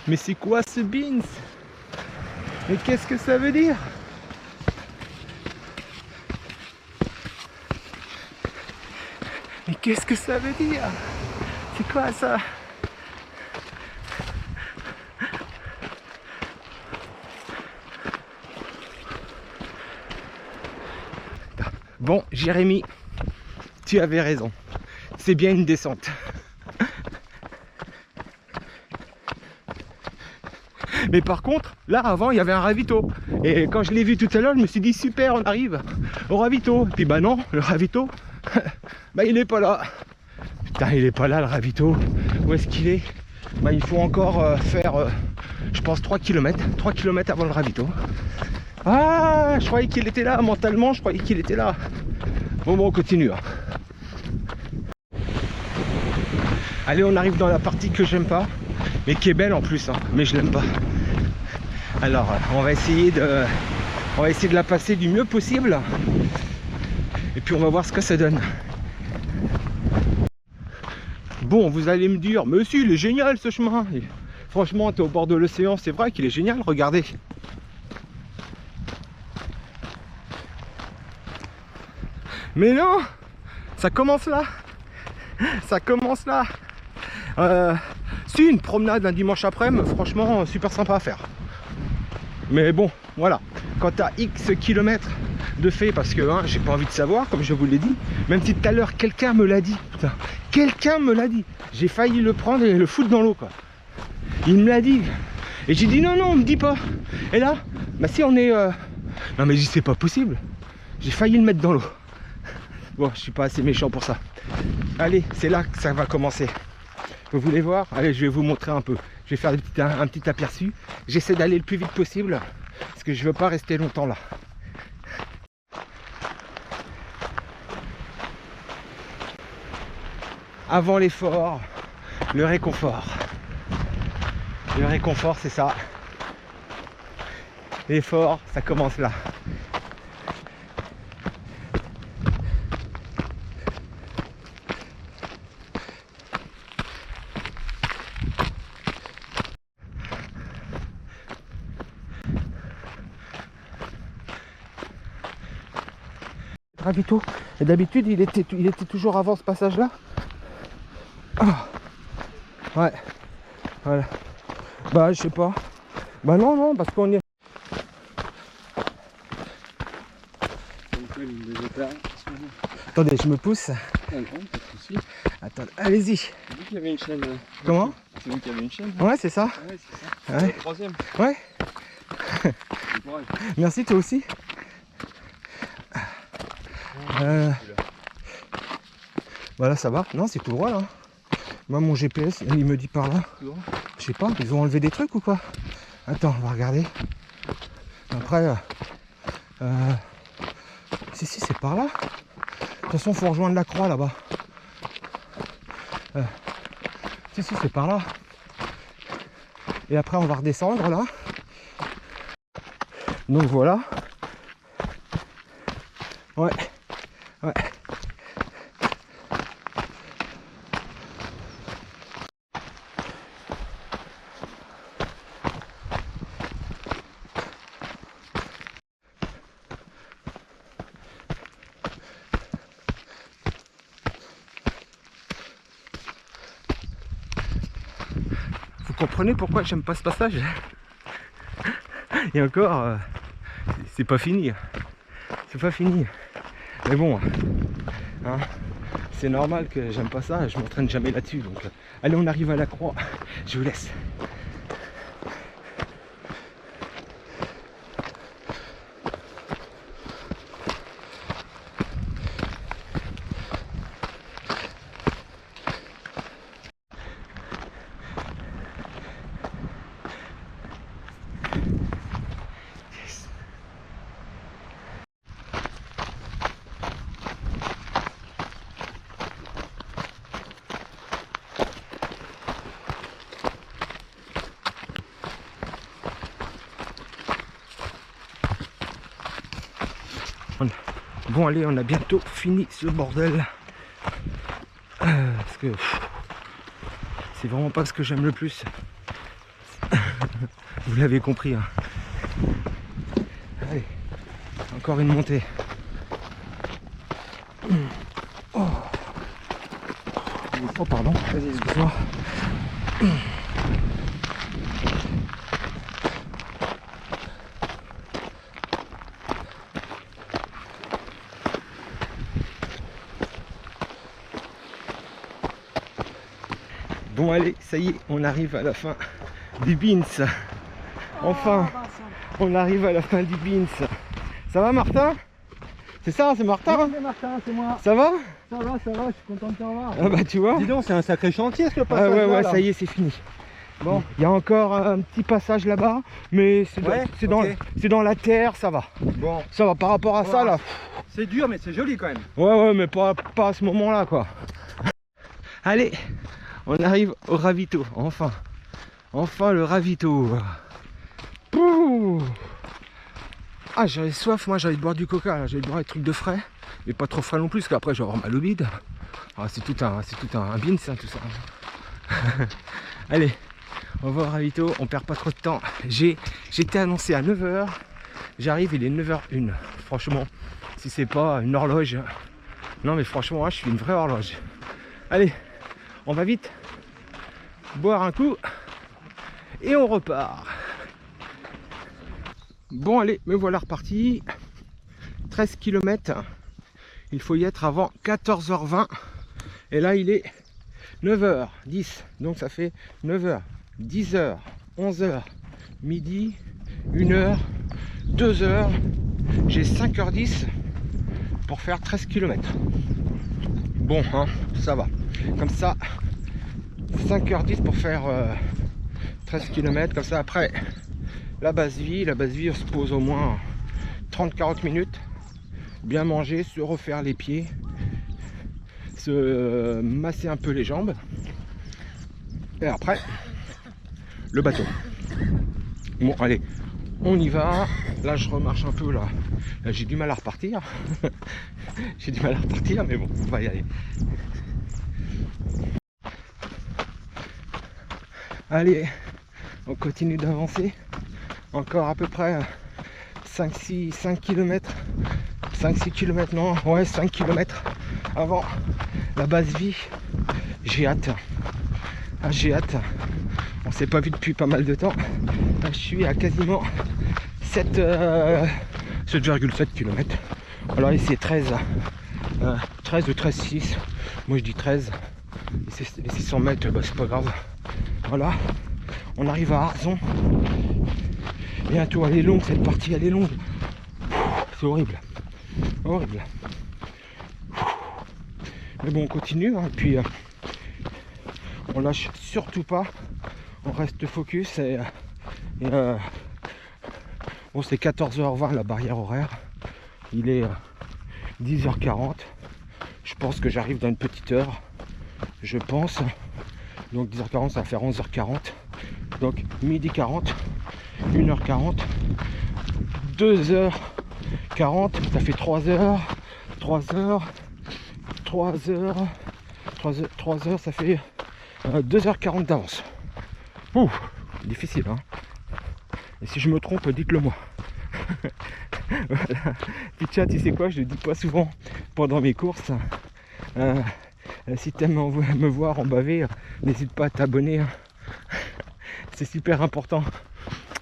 Mais c'est quoi ce beans? Mais qu'est-ce que ça veut dire? Mais qu'est-ce que ça veut dire? C'est quoi ça? Bon, Jérémy, tu avais raison. C'est bien une descente. Mais par contre, là avant, il y avait un ravito. Et quand je l'ai vu tout à l'heure, je me suis dit super, on arrive au ravito. Et puis bah non, le ravito, bah il est pas là. Putain, il est pas là le ravito. Où est-ce qu'il est? Bah il faut encore faire, je pense 3 km. 3 km avant le ravito. Ah, je croyais qu'il était là, mentalement, je croyais qu'il était là. Bon, on continue. Hein. Allez, on arrive dans la partie que j'aime pas, mais qui est belle en plus, hein, mais je l'aime pas. Alors, on va essayer de la passer du mieux possible. Et puis, on va voir ce que ça donne. Bon, vous allez me dire, mais si, il est génial ce chemin. Et franchement, tu es au bord de l'océan, c'est vrai qu'il est génial, regardez. Mais non, ça commence là. Ça commence là. Si, une promenade un dimanche après-midi, franchement, super sympa à faire. Mais bon, voilà. Quand tu as X kilomètres de fait, parce que hein, j'ai pas envie de savoir, comme je vous l'ai dit, même si tout à l'heure, quelqu'un me l'a dit. Putain, quelqu'un me l'a dit. J'ai failli le prendre et le foutre dans l'eau, quoi. Il me l'a dit. Et j'ai dit non, on me dit pas. Et là, bah si on est... Non mais c'est pas possible. J'ai failli le mettre dans l'eau. Bon, je suis pas assez méchant pour ça. Allez, c'est là que ça va commencer. Vous voulez voir? Allez, je vais vous montrer un peu. Je vais faire un petit aperçu. J'essaie d'aller le plus vite possible parce que je veux pas rester longtemps là. Avant l'effort, le réconfort. Le réconfort, c'est ça. L'effort, ça commence là. ravito. Et d'habitude, il était toujours avant ce passage-là. Ah. Ouais. Voilà. Bah, je sais pas. Bah non, parce qu'on est... Attendez, je me pousse. Attendez, allez-y. C'est vous qui avez une chaîne. Comment? C'est vous qui avez une chaîne. Ouais, c'est ça. Ouais, c'est ça. Ouais. Le troisième. Ouais. Bon courage. Merci, toi aussi. Voilà, ça va. Non, c'est tout droit là. Moi, mon GPS, il me dit par là. Je sais pas, ils ont enlevé des trucs ou quoi? Attends, on va regarder. Après, si, c'est par là. De toute façon, il faut rejoindre la croix là-bas. Si, c'est par là. Et après, on va redescendre là. Donc voilà. Ouais. Vous comprenez pourquoi j'aime pas ce passage? Et encore, c'est pas fini. C'est pas fini. Mais bon, hein, c'est normal que j'aime pas ça. Je m'entraîne jamais là-dessus. Donc, allez, on arrive à la croix. Je vous laisse. Bon allez, on a bientôt fini ce bordel. Parce que c'est vraiment pas ce que j'aime le plus. Vous l'avez compris. Hein. Allez, encore une montée. Oh, pardon. Vas-y, excuse-moi. Bon allez, ça y est, on arrive à la fin du Beans. Enfin, on arrive à la fin du Beans. Ça va Martin? C'est ça, c'est Martin? Oui, c'est Martin, c'est moi. Ça va? Ça va, je suis content de te revoir. Ah bah tu vois. Dis donc, c'est un sacré chantier ce Ah passage. ouais, là. ça y est, c'est fini. Bon. Il y a encore un petit passage là-bas, mais c'est dans la terre, ça va. Bon. Ça va par rapport à ça là. C'est dur, mais c'est joli quand même. Ouais, mais pas à ce moment-là quoi. Allez, on arrive au ravito, enfin. Enfin le ravito. Pouh. Ah, j'avais soif, moi j'avais de boire du coca, là. J'avais de boire des trucs de frais, mais pas trop frais non plus, parce qu'après je vais avoir mal au bide. Ah, c'est tout un beans, hein, tout ça. Allez, on va au ravito, on perd pas trop de temps. J'étais annoncé à 9h, j'arrive, il est 9h01. Franchement, si c'est pas une horloge, non mais franchement, je suis une vraie horloge. Allez, on va vite boire un coup et on repart. Bon allez, me voilà reparti. 13 km. Il faut y être avant 14h20. Et là il est 9h10. Donc ça fait 9h, 10h, 11h, midi, 1h, 2h. J'ai 5h10 pour faire 13 km. Bon, hein, ça va. Comme ça, 5h10 pour faire 13 km. Comme ça après... La base vie, on se pose au moins 30-40 minutes, bien manger, se refaire les pieds, se masser un peu les jambes, et après, le bateau. Bon, allez, on y va. Là, je remarche un peu, là j'ai du mal à repartir. J'ai du mal à repartir, mais bon, on va y aller. Allez, on continue d'avancer. Encore à peu près 5 km, 5-6 km, non, ouais, 5 km avant la base vie. J'ai hâte. Ah, j'ai hâte. On s'est pas vu depuis pas mal de temps. Là, je suis à quasiment 7,7 km. Alors ici c'est 13 ou 13,6. Moi je dis 13. Les 600 mètres, bah, c'est pas grave. Voilà. On arrive à Arzon. Bientôt, elle est longue cette partie, elle est longue. C'est horrible. Horrible. Mais bon, on continue. Hein, et puis, on lâche surtout pas. On reste focus. Bon, c'est 14h20 la barrière horaire. Il est 10h40. Je pense que j'arrive dans une petite heure. Je pense. Donc 10h40, ça va faire 11h40. Donc midi 40, 1h40, 2h40, ça fait 3h, 3h, 3h, 3h, ça fait 2h40 d'avance. Ouh, difficile, hein. Et si je me trompe, dites-le moi. Voilà. Puis tiens, tu sais quoi, je le dis pas souvent pendant mes courses. Si tu aimes me voir en baver, n'hésite pas à t'abonner. C'est super important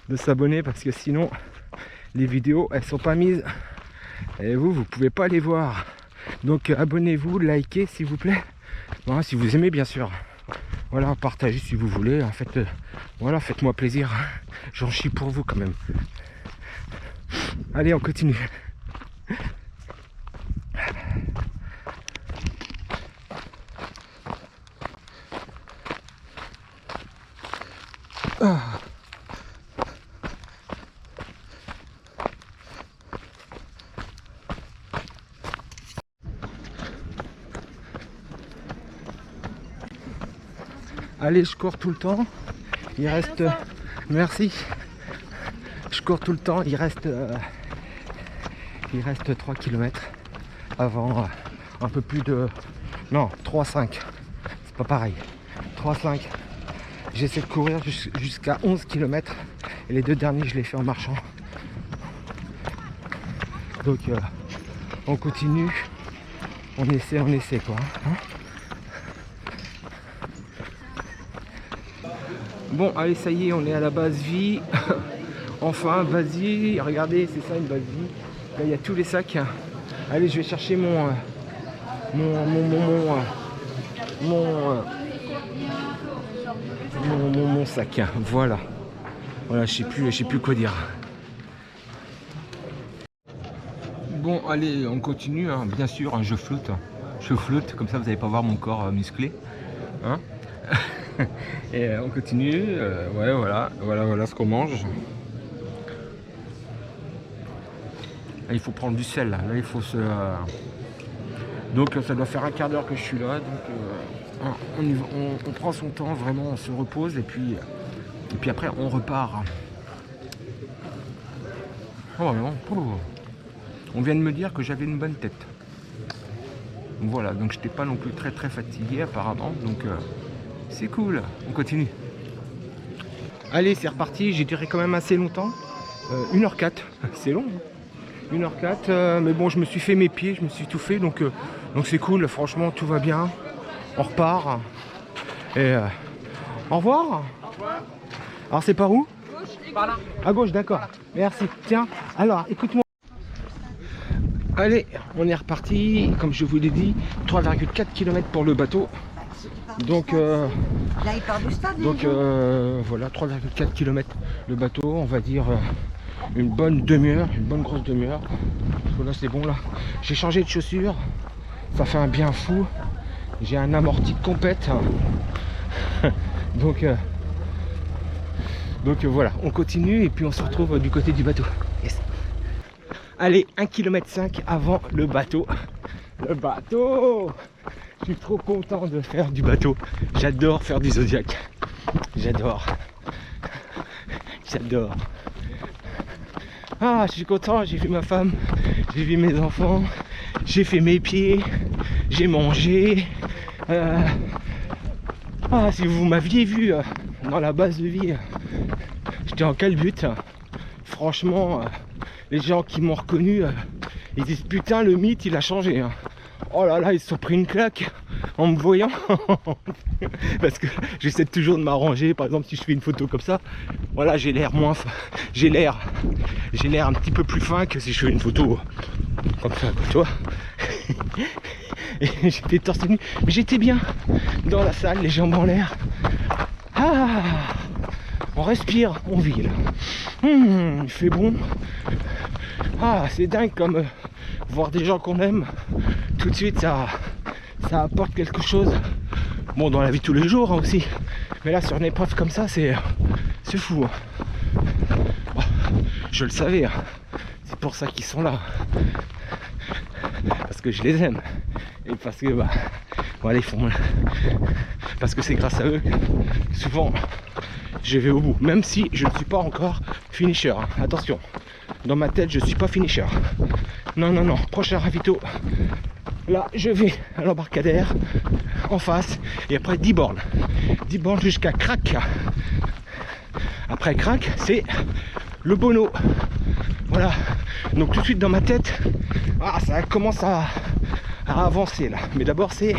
de s'abonner parce que sinon les vidéos elles sont pas mises et vous pouvez pas les voir. Donc abonnez-vous, likez s'il vous plaît. Voilà, si vous aimez bien sûr. Voilà, partagez si vous voulez. En fait, voilà, faites-moi plaisir. J'en chie pour vous quand même. Allez, on continue. Ah. Allez, je cours tout le temps. Il reste... Merci. Je cours tout le temps. Il reste 3 km avant un peu plus de... Non, 3,5. C'est pas pareil. 3,5. J'essaie de courir jusqu'à 11 km. Et les 2 derniers, je les fais en marchant. Donc, on continue. On essaie quoi. Hein. Bon, allez, ça y est, on est à la base vie. Enfin, base vie. Regardez, c'est ça une base vie. Là, il y a tous les sacs. Allez, je vais chercher mon sac. Voilà. Voilà, je sais plus quoi dire. Bon, allez, on continue. Hein. Bien sûr, hein, je flotte. Je flotte, comme ça, vous n'allez pas voir mon corps musclé. Hein. Et on continue, ouais, voilà ce qu'on mange. Là, il faut prendre du sel, là il faut se... Donc ça doit faire un quart d'heure que je suis là, donc on prend son temps, vraiment on se repose et puis après on repart. Oh non, on vient de me dire que j'avais une bonne tête. Voilà, donc j'étais pas non plus très fatigué apparemment, donc... c'est cool, on continue. Allez, c'est reparti, j'ai duré quand même assez longtemps. 1h04, c'est long. Hein. 1h04, mais bon, je me suis fait mes pieds, je me suis tout fait, donc c'est cool, franchement, tout va bien. On repart. Et au revoir. Au revoir. Alors, c'est par où? Par là. À gauche, d'accord. Merci. Tiens, alors, écoute-moi. Allez, on est reparti, comme je vous l'ai dit, 3,4 km pour le bateau. Donc, là, il part du stade. Voilà, 3,4 km le bateau, on va dire une bonne demi-heure, une bonne grosse demi-heure. Là, c'est bon, là. J'ai changé de chaussures, ça fait un bien fou. J'ai un amorti de compète. donc voilà, on continue et puis on se retrouve du côté du bateau. Yes. Allez, 1,5 km avant le bateau. Le bateau! Je suis trop content de faire du bateau. J'adore faire du Zodiac. J'adore. J'adore. Ah, je suis content. J'ai vu ma femme. J'ai vu mes enfants. J'ai fait mes pieds. J'ai mangé. Ah, si vous m'aviez vu dans la base de vie, j'étais en calbute. Franchement, les gens qui m'ont reconnu, Ils disent putain le mythe il a changé hein. Oh là là, ils se sont pris une claque en me voyant. Parce que j'essaie toujours de m'arranger. Par exemple si je fais une photo comme ça, voilà, j'ai l'air moins fin. J'ai l'air un petit peu plus fin que si je fais une photo comme ça quoi, tu vois. Et j'étais torse nu, mais j'étais bien dans la salle, les jambes en l'air. Ah, on respire, on vit là. Il fait bon. Ah, c'est dingue comme voir des gens qu'on aime. Tout de suite, ça apporte quelque chose. Bon, dans la vie de tous les jours hein, aussi. Mais là, sur une épreuve comme ça, c'est fou. Hein. Oh, je le savais. Hein. C'est pour ça qu'ils sont là. Parce que je les aime. Et parce que, bah, voilà, ils font. Parce que c'est grâce à eux que souvent je vais au bout. Même si je ne suis pas encore finisher. Hein. Attention, dans ma tête, je ne suis pas finisher. Non, non, non. Prochain ravito. Là, je vais à l'embarcadère en face. Et après 10 bornes. 10 bornes jusqu'à Crac. Après Crac, c'est le Bono. Voilà. Donc tout de suite dans ma tête, ah, ça commence à avancer là. Mais d'abord c'est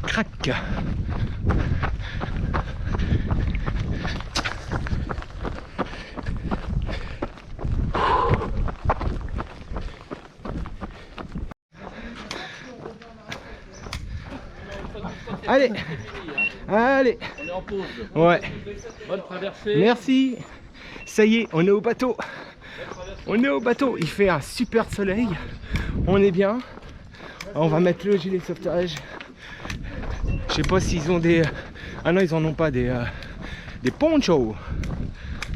Crac. Allez, allez. On est en pause. Ouais. Bonne traversée. Merci. Ça y est, on est au bateau. On est au bateau. Il fait un super soleil. On est bien. On va mettre le gilet de sauvetage. Je sais pas s'ils ont des... Ah non, ils en ont pas des ponchos.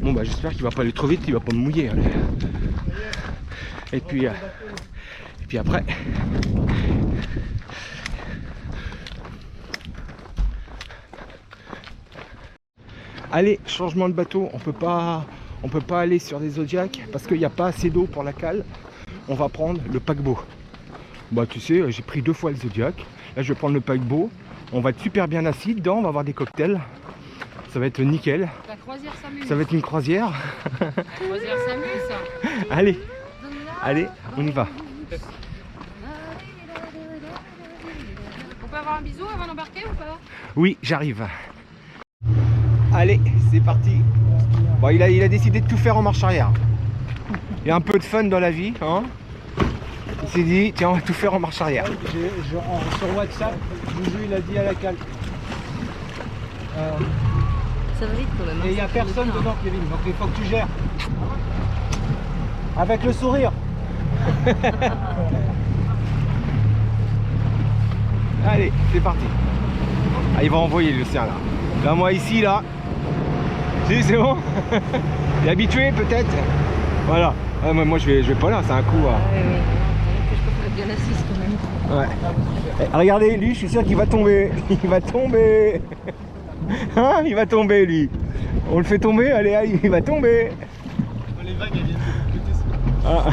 Bon bah j'espère qu'il va pas aller trop vite, qu'il va pas me mouiller. Allez. Et puis après. Allez, changement de bateau, on peut pas aller sur des Zodiacs parce qu'il n'y a pas assez d'eau pour la cale. On va prendre le paquebot. Bah tu sais, j'ai pris 2 fois le Zodiac. Là je vais prendre le paquebot. On va être super bien assis dedans, on va avoir des cocktails. Ça va être nickel. La croisière s'amuse. Ça va être une croisière. La croisière s'amuse. Allez, allez, on y va. On peut avoir un bisou avant d'embarquer ou pas? Oui, j'arrive. Allez, c'est parti. Bon, il a décidé de tout faire en marche arrière. Il y a un peu de fun dans la vie, hein. Il s'est dit, tiens, on va tout faire en marche arrière. Sur WhatsApp, Joujou il a dit à la cale. Ça va vite quand même. Et il n'y a personne dedans, Kevin, donc il faut que tu gères. Avec le sourire. Allez, c'est parti. Ah, il va envoyer le sien là. Là, moi ici, là. Si, c'est bon. Il est habitué peut-être. Voilà. Ah, moi je vais pas là, c'est un coup. Oui, oui. Je peux bien assise quand même. Ouais. Eh, regardez, lui, je suis sûr qu'il va tomber. Il va tomber. Hein, il va tomber, lui. On le fait tomber, allez, allez, il va tomber. Les vagues, elles viennent de péter. Ah.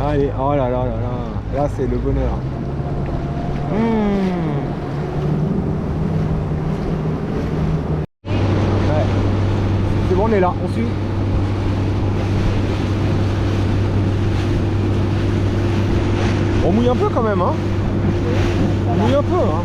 Allez, oh là là là là. Là, c'est le bonheur. Ouais. C'est bon, on est là, on suit. On mouille un peu quand même, hein. On mouille un peu, hein.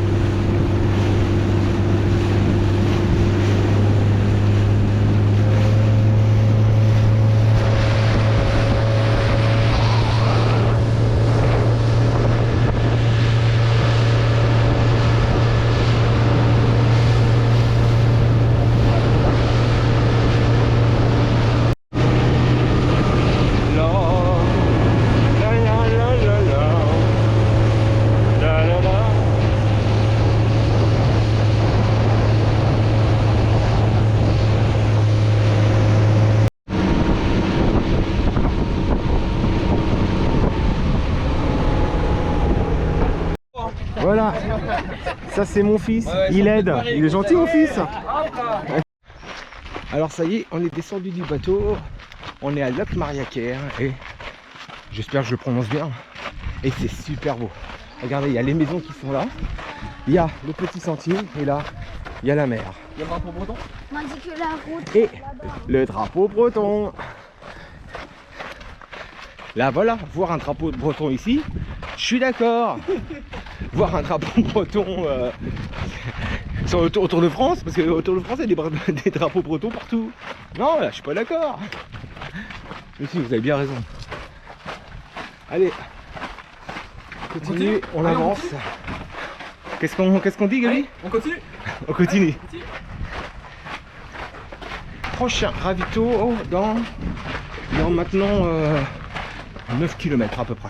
Voilà, ça c'est mon fils, il aide, il est gentil mon fils. Alors ça y est, on est descendu du bateau, on est à Loch Mariaker et j'espère que je le prononce bien. Et c'est super beau. Regardez, il y a les maisons qui sont là, il y a le petit sentier et là, il y a la mer. Il y a le drapeau breton. On m'a dit que la route. Et le drapeau breton. Là voilà, voir un drapeau de breton ici, je suis d'accord. Voir un drapeau breton sur le Tour de France, parce que au Tour de France il y a des drapeaux bretons partout. Non, là je suis pas d'accord. Mais si, vous avez bien raison. Allez, continue, on avance. Qu'est-ce qu'on dit, Gabi? On continue. On continue. Prochain ravito dans maintenant 9 km à peu près.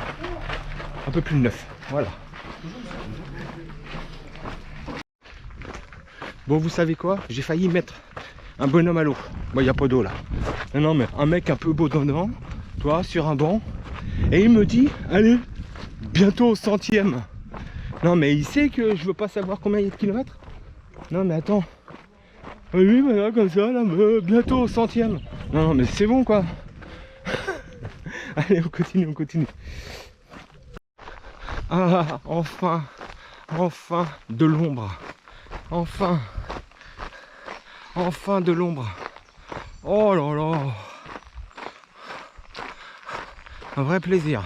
Un peu plus de 9. Voilà. Bon, vous savez quoi? J'ai failli mettre un bonhomme à l'eau. Bon, il n'y a pas d'eau là. Non, mais un mec un peu beau devant, toi, sur un banc. Et il me dit, allez, bientôt au 100e. Non, mais il sait que je veux pas savoir combien il y a de kilomètres. Non, mais attends. Oui, voilà, comme ça, là, bientôt au 100e. Non, mais c'est bon, quoi. Allez, on continue, on continue. Ah, enfin, enfin, de l'ombre. Enfin, enfin de l'ombre. Oh là là. Un vrai plaisir.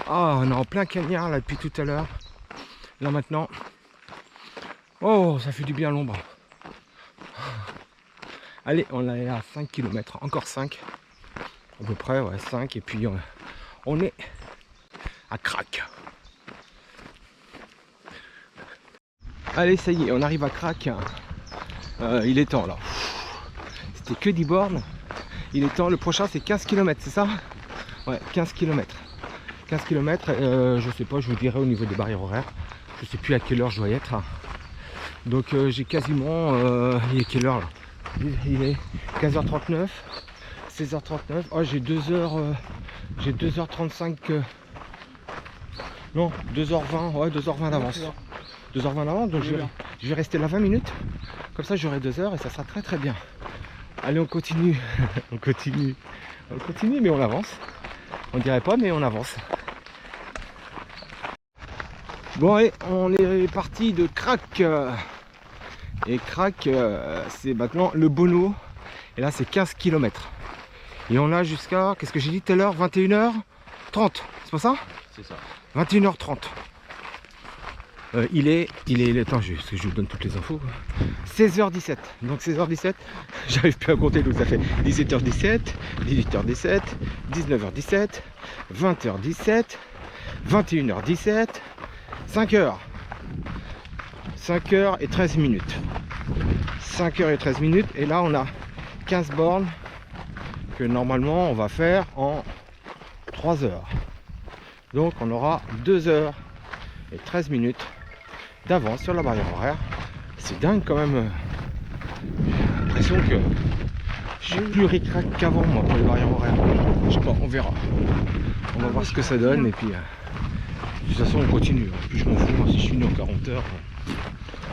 Ah, on est en plein cagnard là depuis tout à l'heure. Là maintenant. Oh, ça fait du bien l'ombre. Allez, on est à 5 km, encore 5. À peu près, ouais, 5. Et puis on est à Crac. Allez, ça y est, on arrive à Crac. Il est temps là. C'était que 10 bornes. Il est temps, le prochain c'est 15 km, c'est ça? Ouais, 15 km. 15 km, je sais pas, je vous dirai au niveau des barrières horaires. Je sais plus à quelle heure je dois y être. Donc j'ai quasiment... il est quelle heure là? Il est 15h39, 16h39. Oh, j'ai 2h... j'ai 2h35... non, 2h20, ouais, 2h20 d'avance. 2h20 d'avance, donc je vais rester là 20 minutes. Comme ça j'aurai 2 heures et ça sera très très bien. Allez, on continue. On continue. On continue, mais on avance. On dirait pas, mais on avance. Bon, allez, on est parti de Crac. Et Crac, c'est maintenant le Bonneau. Et là, c'est 15 km. Et on a jusqu'à, qu'est-ce que j'ai dit tout à l'heure, 21h30. C'est pas ça? C'est ça. 21h30. Il est, attends, je vous donne toutes les infos. 16h17. Donc 16h17, j'arrive plus à compter, donc ça fait 17h17, 18h17, 19h17, 20h17, 21h17, 5h. 5h et 13 minutes. 5h et 13 minutes. Et là, on a 15 bornes que normalement, on va faire en 3 heures. Donc, on aura 2 heures et 13 minutes d'avance sur la barrière horaire. C'est dingue quand même. J'ai l'impression que je suis plus ric-rac qu'avant moi pour les barrières horaires. Je sais pas, on verra. On va voir ce que ça donne et puis de toute façon on continue. Et puis je m'en fous, moi, si je suis né en 40 heures,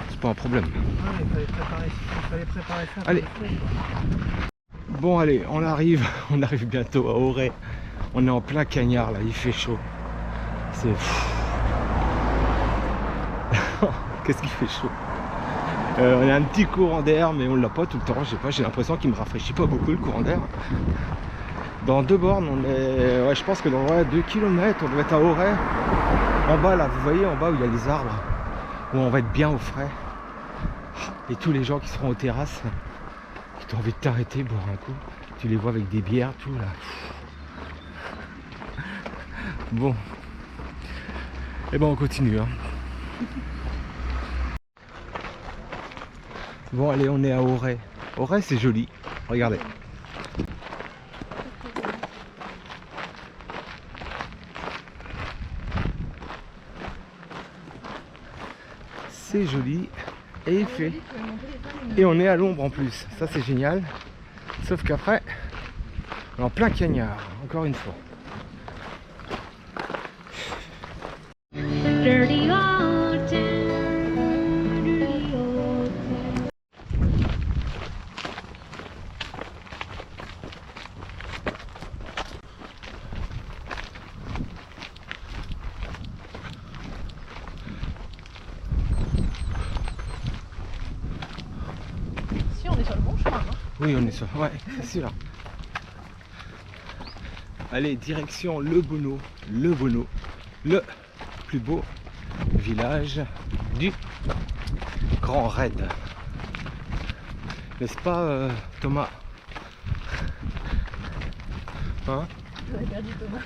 c'est pas un problème. Il fallait préparer ça. Allez. Bon allez, on arrive bientôt à Auray. On est en plein cagnard là, il fait chaud. C'est... Qu'est-ce qu'il fait chaud. On a un petit courant d'air, mais on l'a pas tout le temps. Je sais pas, j'ai l'impression qu'il me rafraîchit pas beaucoup le courant d'air. Dans 2 bornes, on est... ouais, je pense que dans 2 km, on doit être à Auray. En bas là, vous voyez en bas où il y a les arbres, où on va être bien au frais. Et tous les gens qui seront aux terrasses, qui ont envie de t'arrêter, boire un coup. Tu les vois avec des bières, tout là. Bon. Et ben on continue. Hein. Bon allez, on est à Auray. Auray c'est joli, regardez. C'est joli et il fait. Et on est à l'ombre en plus, ça c'est génial. Sauf qu'après, on est en plein cagnard, encore une fois. Dirty old town, dirty old town. Si, on est sur le bon chemin. Hein. Oui, on est sur. Ouais, c'est sûr. Allez, direction le Bono, le plus beau village du Grand Raid. N'est-ce pas Thomas? Hein? J'aurais perdu Thomas.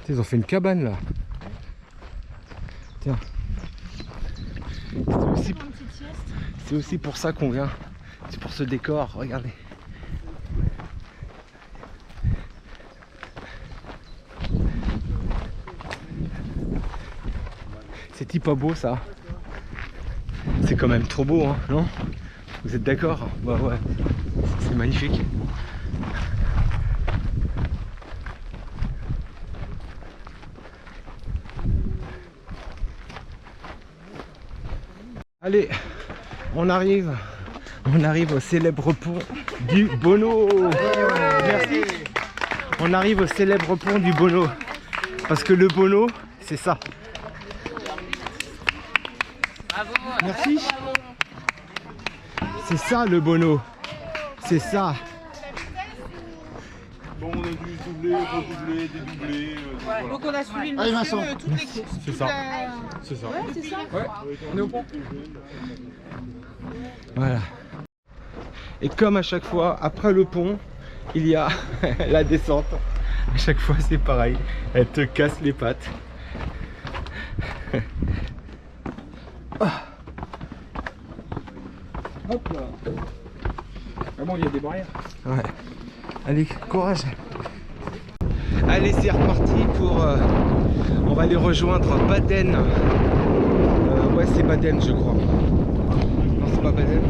Ils ont fait une cabane là. Tiens. C'est aussi pour ça qu'on vient. C'est pour ce décor, regardez. C'est pas beau ça. C'est quand même trop beau, hein, non? Vous êtes d'accord? Bah ouais, c'est magnifique. Allez, on arrive au célèbre pont du Bono. Merci. On arrive au célèbre pont du Bono. Parce que le Bono, c'est ça. Merci. C'est ça le Bono. C'est ça. Bon, on a dû doubler, redoubler, dédoubler. Ouais. Donc on a suivi le Allez, monsieur Vincent. toutes les courses. C'est ça. C'est ça. Ouais, c'est ça. Ouais, on est au pont. Voilà. Et comme à chaque fois, après le pont, il y a la descente. À chaque fois, c'est pareil. Elle te casse les pattes. Ah. Hop là. Ah bon, il y a des barrières. Ouais. Allez, courage. Allez, c'est reparti pour... on va aller rejoindre Baden. Ouais, c'est Baden, je crois. Non, c'est pas Baden.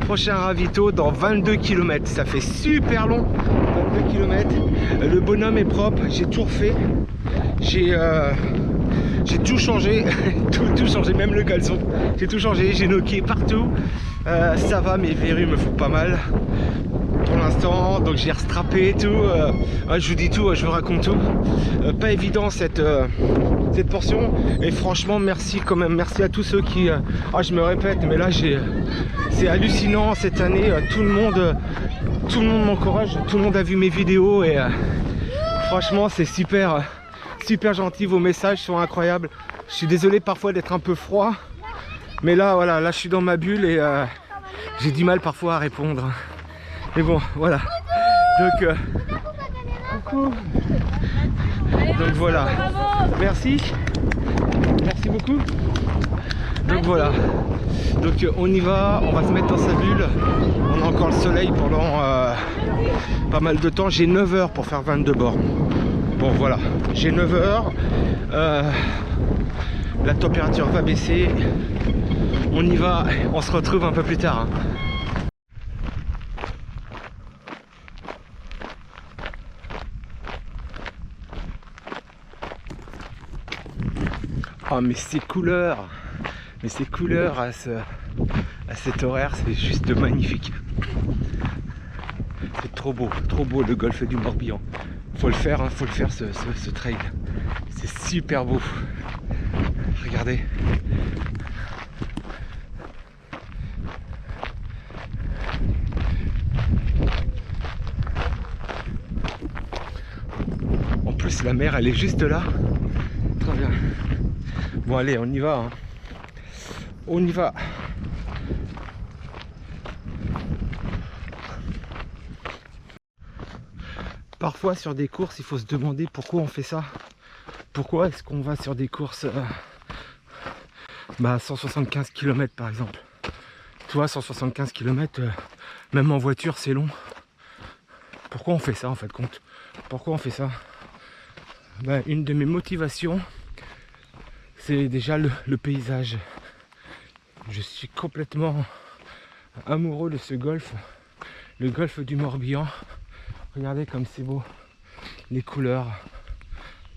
Prochain ravito dans 22 km. Ça fait super long. 22 km. Le bonhomme est propre. J'ai tout refait. J'ai tout changé. tout changé, même le caleçon. J'ai tout changé. J'ai knocké partout. Ça va, mes verrues me font pas mal pour l'instant, donc j'ai restrappé et tout. Je vous dis tout, je vous raconte tout. Pas évident cette portion, et franchement merci quand même, merci à tous ceux qui je me répète, mais là c'est hallucinant cette année. Tout le monde m'encourage, tout le monde a vu mes vidéos, et franchement c'est super gentil, vos messages sont incroyables. Je suis désolé parfois d'être un peu froid, mais là voilà, là je suis dans ma bulle et j'ai du mal parfois à répondre. Mais bon, voilà. Donc, coucou. Donc voilà. Merci. Merci beaucoup. Donc voilà. Donc on y va, on va se mettre dans sa bulle. On a encore le soleil pendant pas mal de temps. J'ai 9 heures pour faire 22 bords. Bon voilà, j'ai 9 heures. La température va baisser. On y va, on se retrouve un peu plus tard. Oh mais ces couleurs à cet horaire, c'est juste magnifique. C'est trop beau le golfe du Morbihan. Faut le faire, hein, faut le faire ce trail. C'est super beau. Regardez. En plus la mer elle est juste là. Très bien. Bon allez, on y va. Hein. On y va. Parfois sur des courses, il faut se demander pourquoi on fait ça. Pourquoi est-ce qu'on va sur des courses à 175 km par exemple. Tu vois, 175 km, même en voiture, c'est long. Pourquoi on fait ça en fait compte? Pourquoi on fait ça? Une de mes motivations, c'est déjà le paysage. Je suis complètement amoureux de ce golfe, le golfe du Morbihan. Regardez comme c'est beau, les couleurs.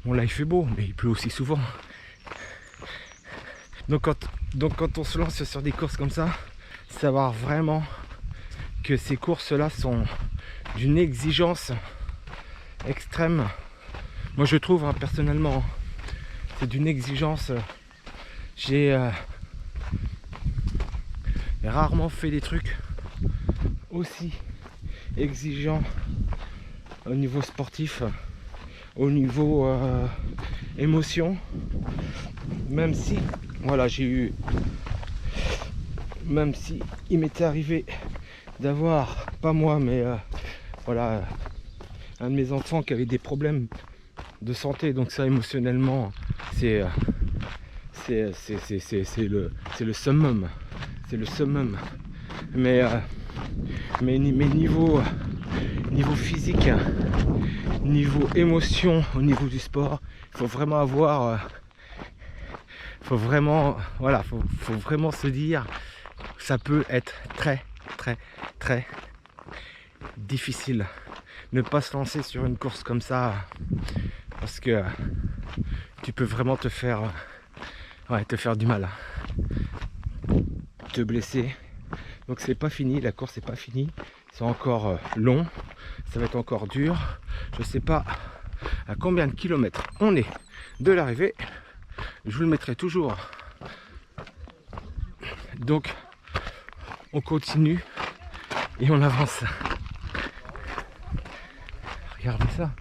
Bon là il fait beau, mais il pleut aussi souvent. Donc Donc quand on se lance sur des courses comme ça, savoir vraiment que ces courses-là sont d'une exigence extrême. Moi je trouve, hein, personnellement, c'est d'une exigence. J'ai rarement fait des trucs aussi exigeants au niveau sportif, au niveau émotion. Même si, voilà, même si il m'était arrivé d'avoir, pas moi, mais voilà, un de mes enfants qui avait des problèmes de santé, donc ça émotionnellement c'est le summum, c'est le summum. Mais niveau physique, niveau émotion, au niveau du sport, il faut vraiment avoir faut vraiment se dire, ça peut être très difficile. Ne pas se lancer sur une course comme ça, parce que tu peux vraiment te faire du mal, te blesser. Donc c'est pas fini, la course n'est pas finie, c'est encore long, ça va être encore dur. Je sais pas à combien de kilomètres on est de l'arrivée, je vous le mettrai toujours. Donc on continue et on avance. Regardez ça,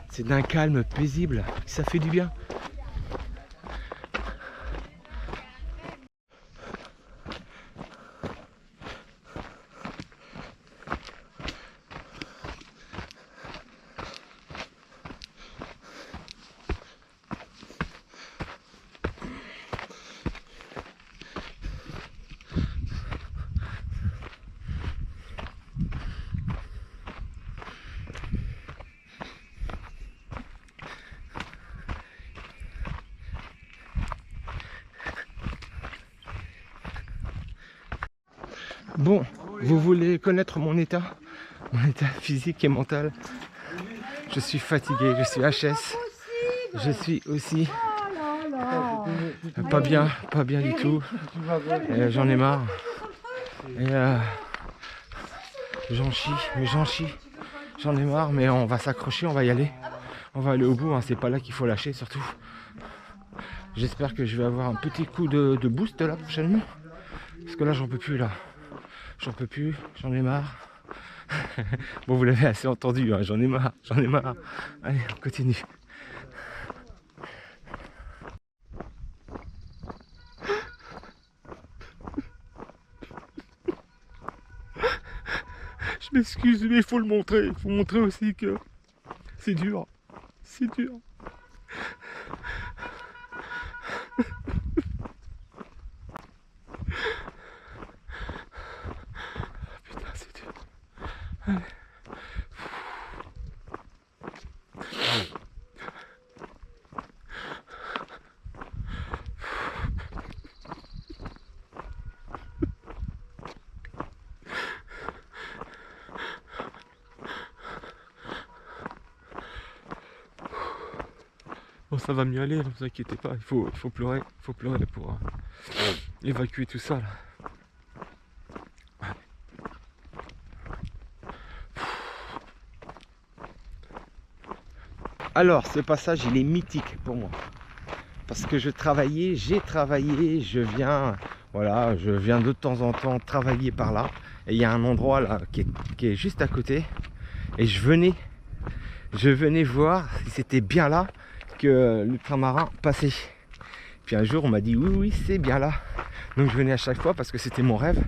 c'est d'un calme paisible, ça fait du bien. Bon, vous voulez connaître mon état physique et mental? Je suis fatigué, je suis HS, je suis aussi pas bien du tout. J'en ai marre. Et j'en chie, j'en ai marre, mais on va s'accrocher, on va y aller. On va aller au bout, hein. C'est pas là qu'il faut lâcher surtout. J'espère que je vais avoir un petit coup de boost là prochainement. Parce que là j'en peux plus là. J'en peux plus, j'en ai marre. Bon, vous l'avez assez entendu, hein, j'en ai marre. Allez, on continue. Je m'excuse, mais il faut le montrer. Il faut montrer aussi que c'est dur. C'est dur. Putain, c'est dur. Allez. Bon, ça va mieux aller, ne vous inquiétez pas, il faut pleurer pour évacuer tout ça là. Alors ce passage il est mythique pour moi, parce que j'ai travaillé, je viens de temps en temps travailler par là, et il y a un endroit là qui est juste à côté, et je venais voir si c'était bien là que l'ultramarin passait. Puis un jour on m'a dit oui c'est bien là, donc je venais à chaque fois parce que c'était mon rêve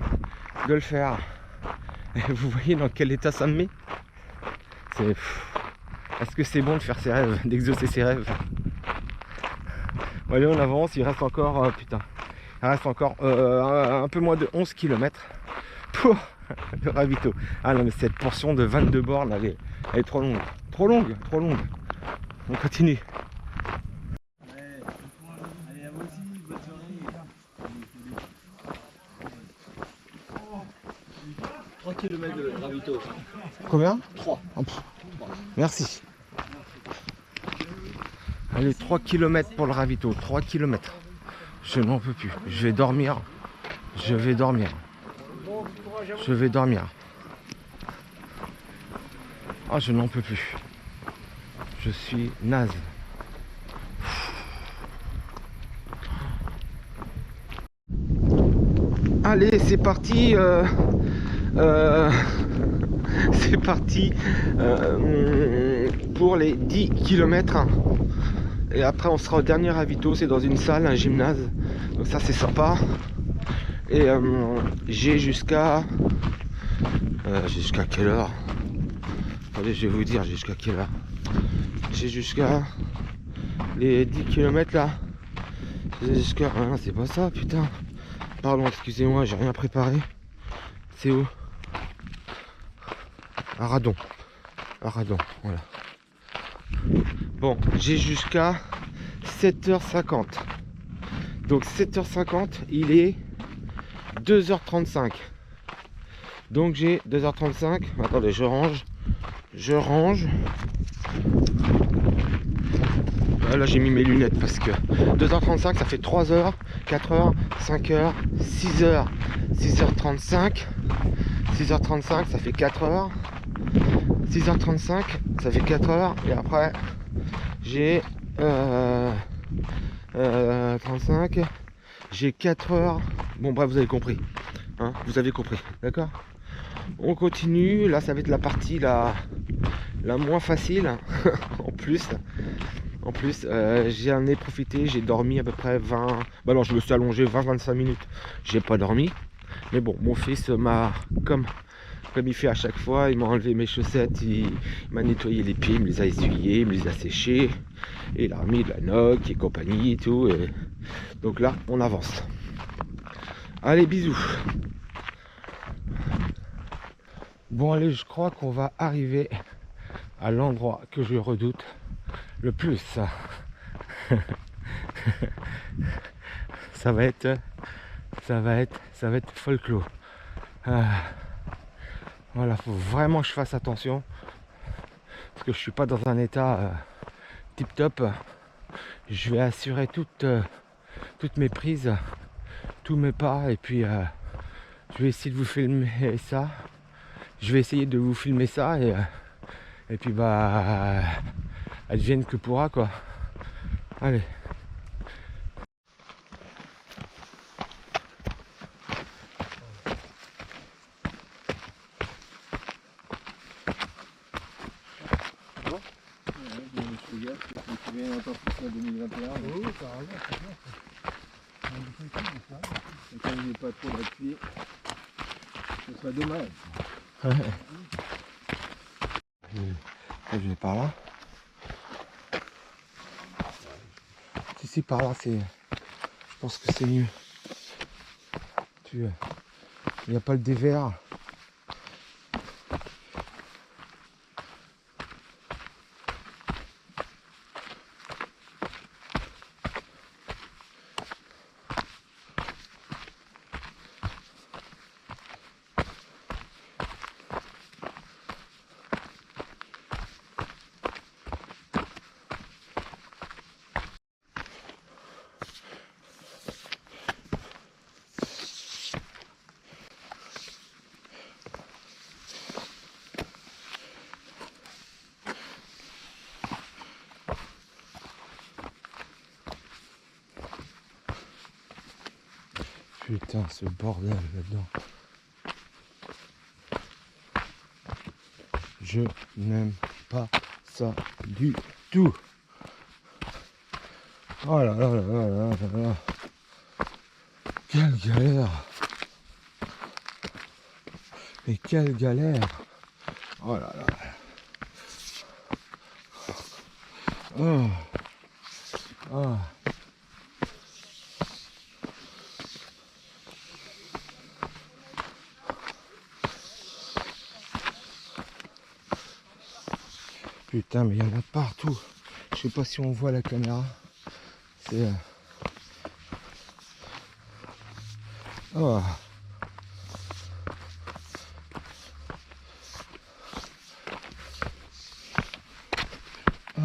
de le faire. Et vous voyez dans quel état ça me met. Est-ce que c'est bon de faire ses rêves, d'exaucer ses rêves? Bon, allez, on avance, il reste encore il reste encore un peu moins de 11 km pour le ravito. Ah non, mais cette portion de 22 bornes elle est trop longue. On continue. 3 km de ravito. Combien? 3. Oh, merci. Allez, 3 km pour le ravito, 3 km. Je n'en peux plus. Je vais dormir. Je vais dormir. Je vais dormir. Ah, je n'en peux plus. Je suis naze. Allez, c'est parti. C'est parti pour les 10 km. Et après, on sera au dernier ravito. C'est dans une salle, un gymnase. Donc ça, c'est sympa. Et j'ai jusqu'à quelle heure? Attendez, je vais vous dire, j'ai jusqu'à quelle heure? J'ai jusqu'à les 10 km là. J'ai jusqu'à... Ah, c'est pas ça, putain. Pardon, excusez-moi, j'ai rien préparé. C'est où? Aradon. Aradon, voilà. Bon, j'ai jusqu'à 7h50. Donc 7h50, il est 2h35. Donc j'ai 2h35. Attendez, je range. Je range. Là j'ai mis mes lunettes parce que 2h35 ça fait 3h, 4h, 5h, 6h, 6h35, 6h35 ça fait 4h, 6h35 ça fait 4h et après j'ai 35, j'ai 4h. Bon bref, vous avez compris, hein, vous avez compris, d'accord? On continue, là ça va être la partie la moins facile en plus. En plus, j'en ai profité, j'ai dormi à peu près 20... Bah non, je me suis allongé 20-25 minutes. J'ai pas dormi. Mais bon, mon fils m'a... Comme il fait à chaque fois, il m'a enlevé mes chaussettes, il m'a nettoyé les pieds, il me les a essuyés, il me les a séchés. Et il a remis de la noc et compagnie et tout. Et... Donc là, on avance. Allez, bisous. Bon, allez, je crois qu'on va arriver à l'endroit que je redoute le plus. ça va être folklore. Voilà, faut vraiment que je fasse attention parce que je suis pas dans un état tip top. Je vais assurer toutes mes prises, tous mes pas, et puis je vais essayer de vous filmer ça. Je vais essayer de vous filmer ça et puis bah advienne que pourra quoi. Allez. Quand il n'y a pas trop d'appui, ce serait dommage. Je vais par là. Si par là c'est... Je pense que c'est mieux. Il n'y a pas le dévers. Putain, ce bordel là-dedans. Je n'aime pas ça du tout. Oh là là là là là là là. Quelle galère. Mais quelle galère. Oh là là. Oh. Oh. Putain, mais il y en a partout. Je sais pas si on voit la caméra. C'est... Oh. Oh.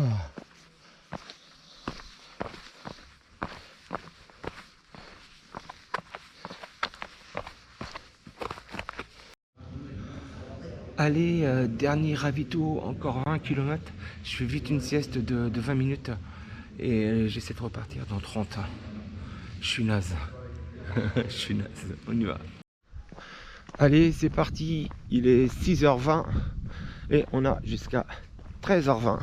Allez, dernier ravito, encore 20 km. Je fais vite une sieste de 20 minutes et j'essaie de repartir dans 30. Je suis naze. Je suis naze. On y va. Allez, c'est parti. Il est 6h20 et on a jusqu'à 13h20.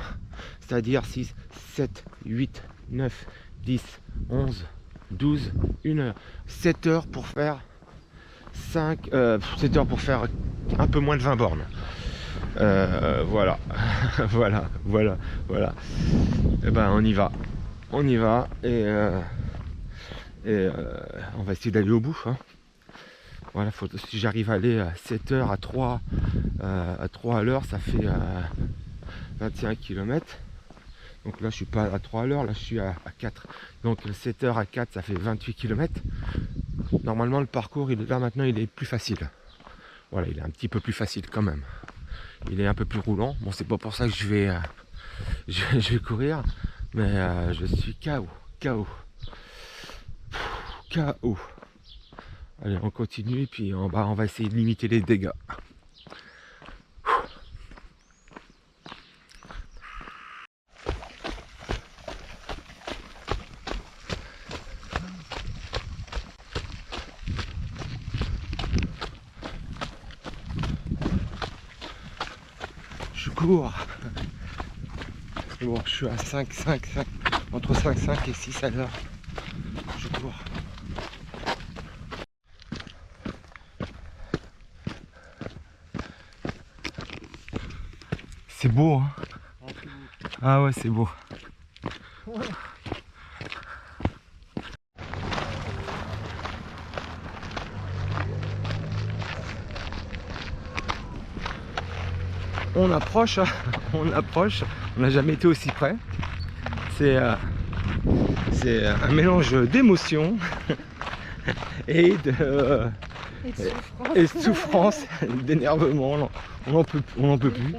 C'est-à-dire 6, 7, 8, 9, 10, 11, 12, 1 heure. 7 heures pour faire 7 heures pour faire un peu moins de 20 bornes. Voilà. voilà. Et ben on y va. On y va et on va essayer d'aller au bout. Hein. Voilà, si j'arrive à aller à 7 heures à 3 à l'heure, ça fait 21 km. Donc là je suis pas à 3 à l'heure, là je suis à 4. Donc 7 heures à 4, ça fait 28 km. Normalement le parcours là maintenant il est plus facile. Voilà, il est un petit peu plus facile quand même. Il est un peu plus roulant. Bon, c'est pas pour ça que je vais courir, mais je suis KO. Allez, on continue et puis en bas on va essayer de limiter les dégâts. Je cours. Bon, je suis à 5, entre 5 et 6 à l'heure. Je cours. C'est beau, hein? Ah ouais, c'est beau. On approche, on n'a jamais été aussi près. C'est un mélange d'émotions et de souffrance, d'énervement. On n'en peut plus.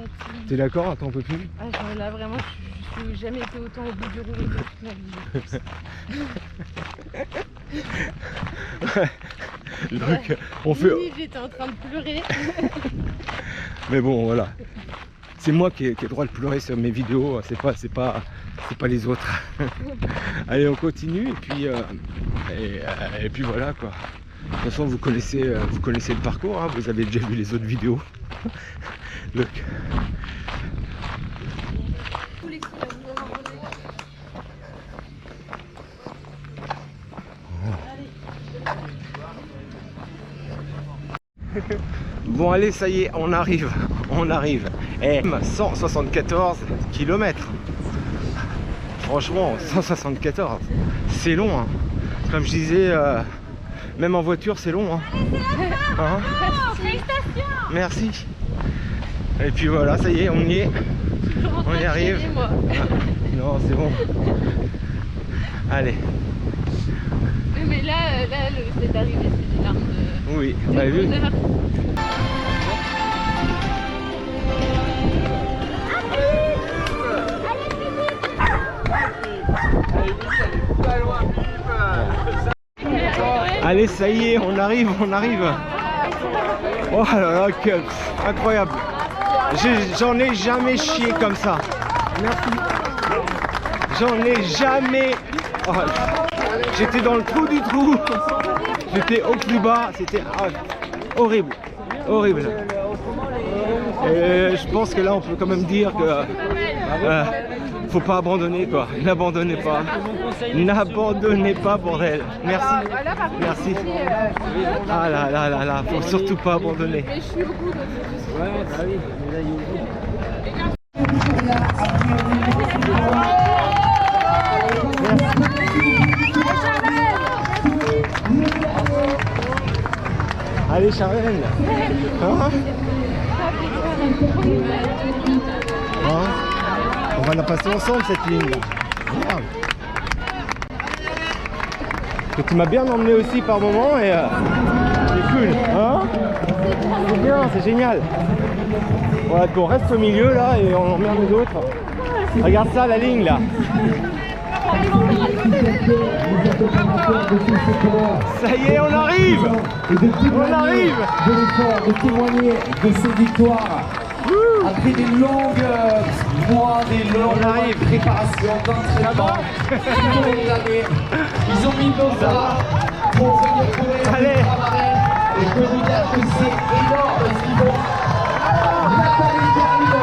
T'es d'accord? T'en peux plus? Ah, là vraiment, je n'ai jamais été autant au bout du rouleau de toute ma vie. Donc, on fait... J'étais en train de pleurer. Mais bon, voilà. C'est moi qui ai le droit de pleurer sur mes vidéos, c'est pas les autres. Allez, on continue et puis voilà quoi. De toute façon, vous connaissez le parcours, hein, vous avez déjà vu les autres vidéos. Donc... Bon allez, ça y est, on arrive. Et 174 km. Franchement, 174, c'est long. Hein. Comme je disais, même en voiture, c'est long. Hein. Hein? Merci. Et puis voilà, ça y est, on y est. On y arrive. Ah, non, c'est bon. Allez. Mais là c'est arrivé, c'est des larmes de... Oui, vous avez vu? Allez, ça y est, on arrive. Oh là là, incroyable. J'en ai jamais chié comme ça. Merci. J'en ai jamais... Oh, j'étais dans le trou du trou. J'étais au plus bas. C'était horrible. Et je pense que là, on peut quand même dire que... faut pas abandonner quoi, n'abandonnez pas, bordel. Merci. Ah là, faut surtout pas abandonner. Allez Charlène, hein? On va la passer ensemble cette ligne là. Merde. Que tu m'as bien emmené aussi par moment et c'est cool, hein? C'est bien, c'est génial. Voilà, qu'on reste au milieu là et on emmerde les autres. Regarde ça la ligne là. Ça y est, on arrive. On arrive. De l'effort, de témoigner de cette victoire. Après des longues mois, des longues préparations, d'entraînement, tout au long de l'année, ils ont mis nos arts pour venir courir le Ultramarine. Et je peux vous dire que c'est énorme ce qu'ils font. Nathalie qui arrive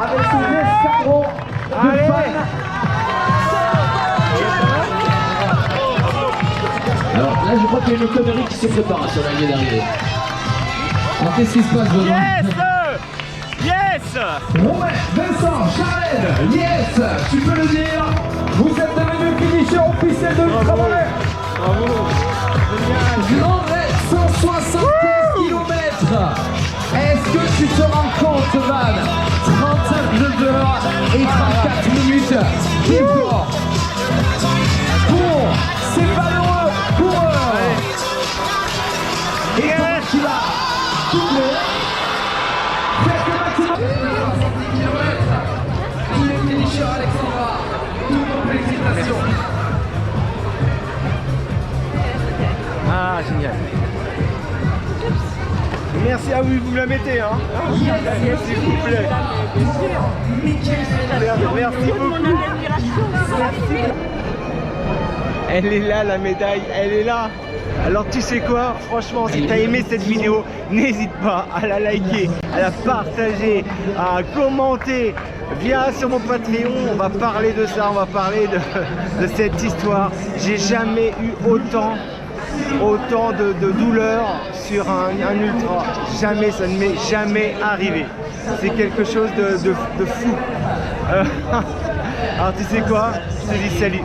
avec ses escadrons de fans. Alors là, je crois qu'il y a une connerie qui se prépare sur la ligne d'arrivée. Alors qu'est-ce qui se passe, Benoît? Yes. Romain, Vincent, Charles, yes, tu peux le dire, vous êtes devenus finisher officiel de l'Ultramarin. Bravo. Grand raid, 175 km. Est-ce que tu te rends compte, Van? 39 heures et 34 minutes d'effort pour ces malheureux coureurs. Et comment tu vas doubler? Tous les finishers, Alexandra, toutes nos félicitations. Ah, génial. Merci à vous, vous me la mettez, hein. S'il vous plaît. Merci beaucoup. Elle est là, la médaille, elle est là. Alors tu sais quoi, franchement, si tu as aimé cette vidéo, n'hésite pas à la liker, à la partager, à commenter. Viens sur mon Patreon, on va parler de ça, on va parler de cette histoire. J'ai jamais eu autant de douleur sur un ultra. Jamais, ça ne m'est jamais arrivé. C'est quelque chose de fou. Alors tu sais quoi, je te dis salut.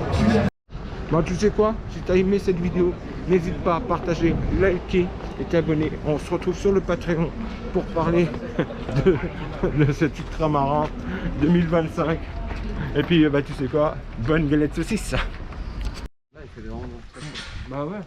Bon, tu sais quoi, si tu as aimé cette vidéo, n'hésite pas à partager, liker et t'abonner. On se retrouve sur le Patreon pour parler de cet ultramarin 2025. Et puis, bah, tu sais quoi, bonne galette saucisse. Là, il fait des rendements. Bah ouais.